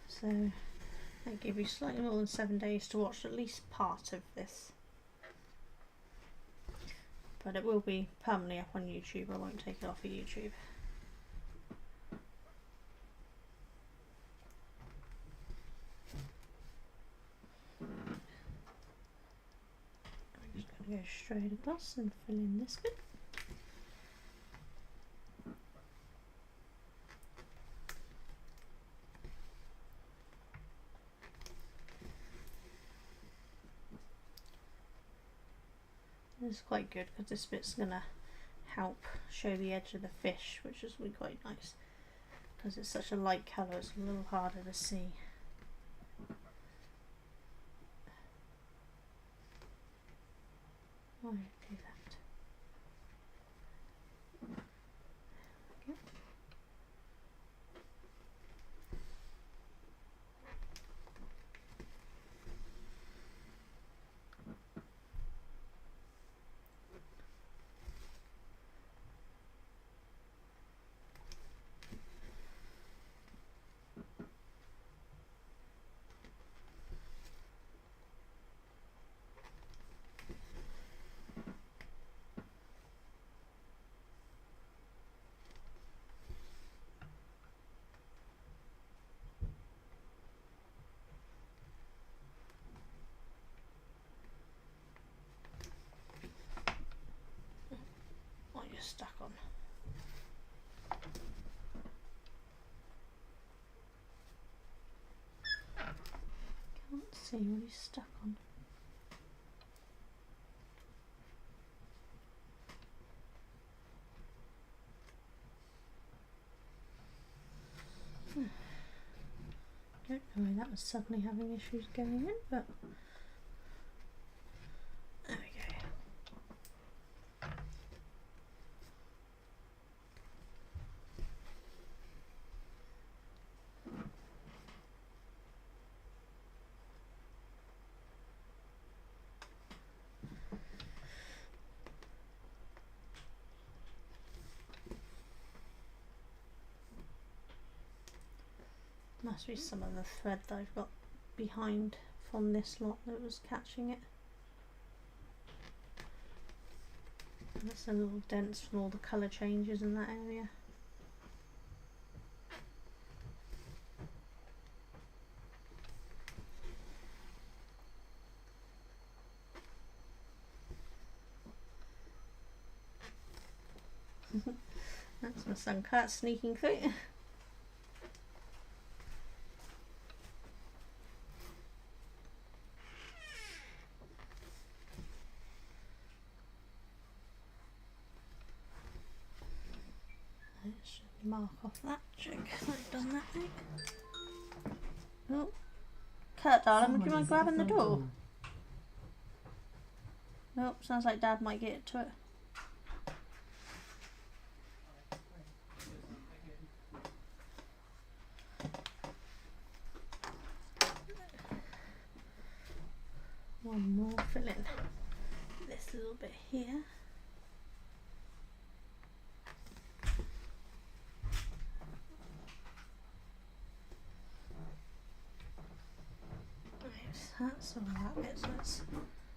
So I give you slightly more than 7 days to watch at least part of this. But it will be permanently up on YouTube. I won't take it off of YouTube. I'm just going to go straight across and fill in this bit. This is quite good because this bit's going to help show the edge of the fish, which is really quite nice because it's such a light colour, it's a little harder to see. Why did I do that? Okay. What you're stuck on. Can't see what he's stuck on. Don't know why that was suddenly having issues going in, but there we go. Must be some of the thread that I've got behind from this lot that was catching it. And it's a little dense from all the colour changes in that area. That's my sun cat sneaking through. Mark off that, check I've done that thing. Oh, Kurt, darling, would you mind grabbing the door? Nope, sounds like Dad might get to it. One more fill in this little bit here. That's all that bit, so let's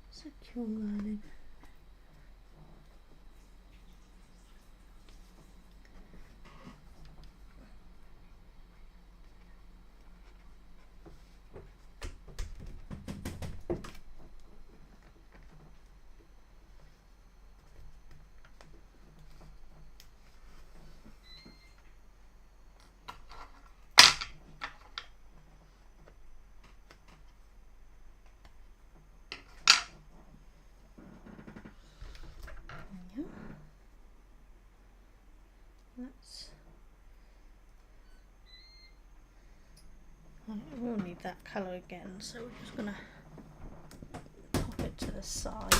secure that in. We'll need that colour again, so we're just going to pop it to the side.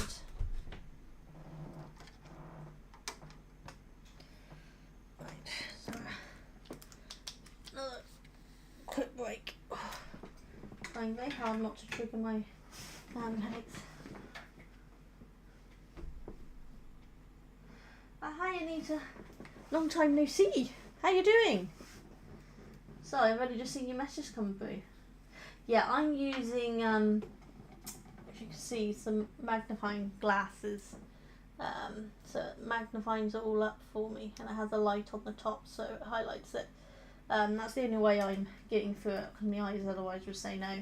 Right, so another quick break. Trying very hard not to trigger my hand headaches. Hi Anita, long time no see. How you doing? Sorry, I've only just seen your message come through. yeah, I'm using, if you can see, some magnifying glasses. So it magnifies it all up for me, and it has a light on the top, so it highlights it. That's the only way I'm getting through it, because my eyes otherwise would say no.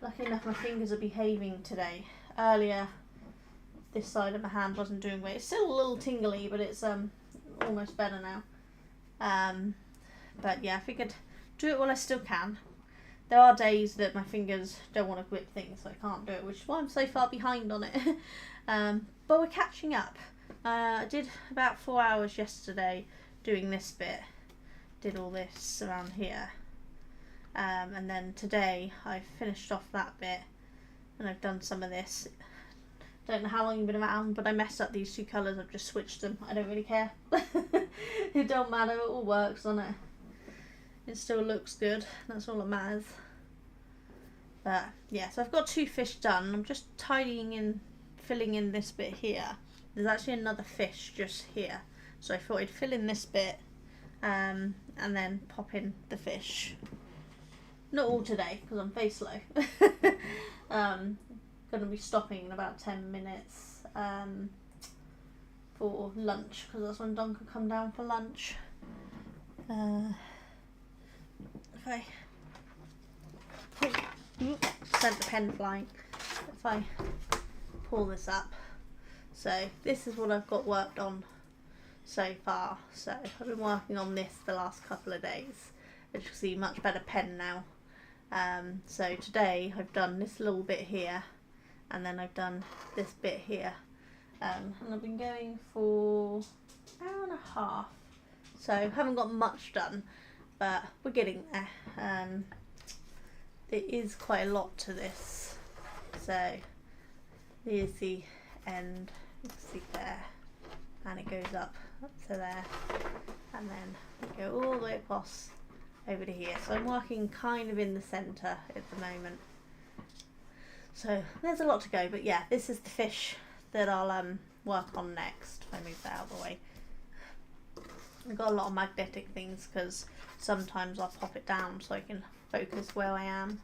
Luckily enough, my fingers are behaving today. Earlier, this side of my hand wasn't doing great. It's still a little tingly, but it's almost better now. But yeah, I figured do it while I still can. There are days that my fingers don't want to grip things, so I can't do it, which is why I'm so far behind on it. But we're catching up. I did about 4 hours yesterday doing this bit. Did all this around here. And then today I finished off that bit and I've done some of this. Don't know how long you've been around, but I messed up these two colours. I've just switched them. I don't really care. It don't matter. It all works on it. It still looks good. That's all that matters. But yeah, so I've got 2 fish done. I'm just tidying in, filling in this bit here. There's actually another fish just here, so I thought I'd fill in this bit and then pop in the fish. Not all today because I'm very slow. Going to be stopping in about 10 minutes for lunch, because that's when Don could come down for lunch. If I sent the pen flying. If I pull this up, so this is what I've got worked on so far. So I've been working on this the last couple of days. As you can see, much better pen now. So today I've done this little bit here, and then I've done this bit here, and I've been going for an hour and a half, so I haven't got much done, but we're getting there. There is quite a lot to this, so there's the end, you can see there, and it goes up to there, and then we go all the way across over to here. So I'm working kind of in the centre at the moment. So there's a lot to go, but yeah, this is the fish that I'll work on next. If I move that out of the way. I've got a lot of magnetic things because sometimes I'll pop it down so I can focus where I am.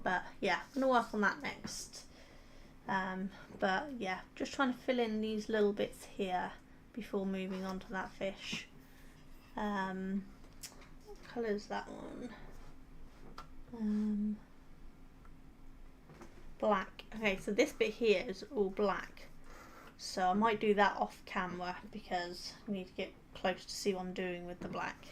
But yeah, I'm going to work on that next. But yeah, just trying to fill in these little bits here before moving on to that fish. What colour is that one? Black. Okay, so this bit here is all black. So I might do that off camera because I need to get close to see what I'm doing with the black.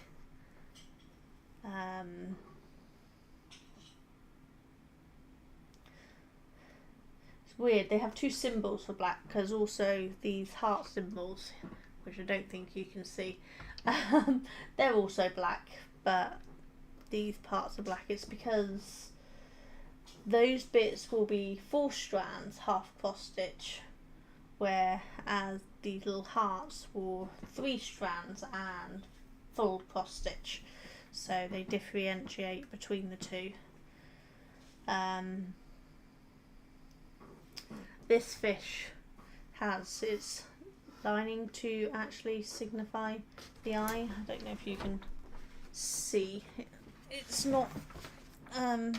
It's weird, they have 2 symbols for black, because also these heart symbols, which I don't think you can see, they're also black, but these parts are black. It's because those bits will be 4 strands, half cross stitch, whereas these little hearts were 3 strands and full cross stitch. So they differentiate between the 2. This fish has its lining to actually signify the eye. I don't know if you can see. It's not. I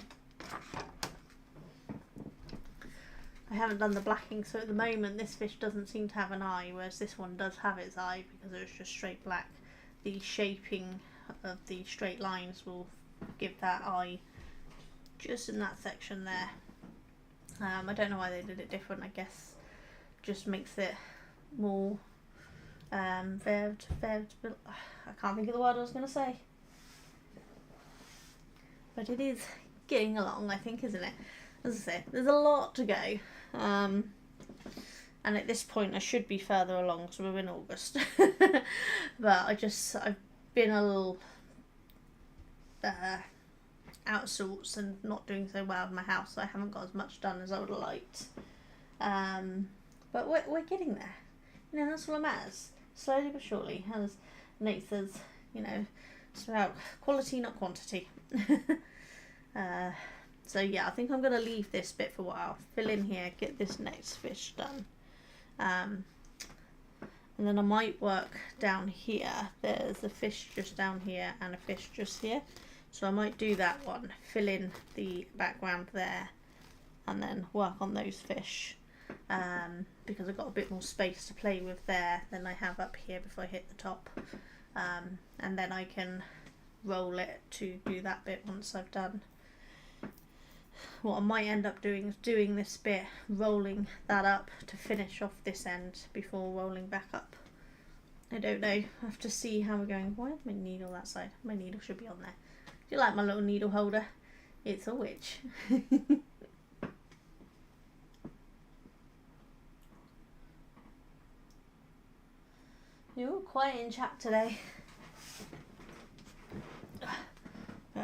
haven't done the blacking, so at the moment this fish doesn't seem to have an eye, whereas this one does have its eye because it's just straight black. The shaping of the straight lines will give that eye just in that section there. I don't know why they did it different. I guess just makes it more I can't think of the word I was going to say. But it is getting along, I think, isn't it? As I say, there's a lot to go. And at this point I should be further along because we're in August. But I've been a little out of sorts and not doing so well in my house, so I haven't got as much done as I would have liked. But we're getting there. You know, that's what matters. Slowly but surely, as Nate says, you know, it's about quality, not quantity. So yeah, I think I'm going to leave this bit for a while, fill in here, get this next fish done. And then I might work down here. There's a fish just down here and a fish just here. So I might do that one, fill in the background there, and then work on those fish. Because I've got a bit more space to play with there than I have up here before I hit the top. And then I can roll it to do that bit once I've done. What I might end up doing is doing this bit, rolling that up to finish off this end before rolling back up. I don't know. I have to see how we're going. Why is my needle that side? My needle should be on there. Do you like my little needle holder? It's a witch. You're all quiet in chat today.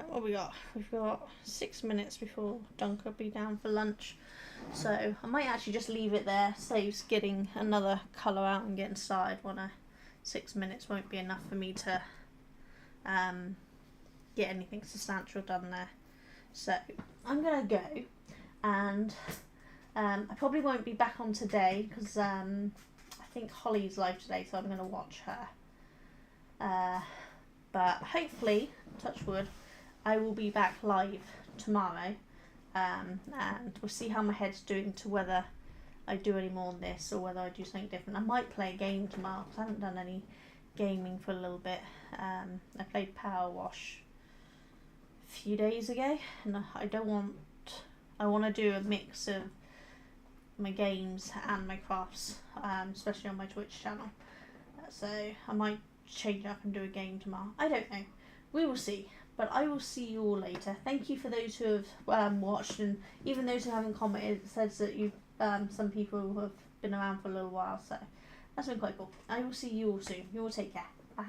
What we got? We've got 6 minutes before Duncan will be down for lunch. So I might actually just leave it there. Saves getting another colour out and getting started. 6 minutes won't be enough for me to get anything substantial done there. So I'm going to go, and I probably won't be back on today because I think Holly's live today, so I'm going to watch her. But hopefully, touch wood, I will be back live tomorrow, and we'll see how my head's doing to whether I do any more on this or whether I do something different. I might play a game tomorrow because I haven't done any gaming for a little bit. I played Power Wash a few days ago, and I want to do a mix of my games and my crafts, especially on my Twitch channel. So I might change up and do a game tomorrow. I don't know. We will see. But I will see you all later. Thank you for those who have watched, and even those who haven't commented. It says that you some people have been around for a little while, so that's been quite cool. I will see you all soon. You all take care. Bye.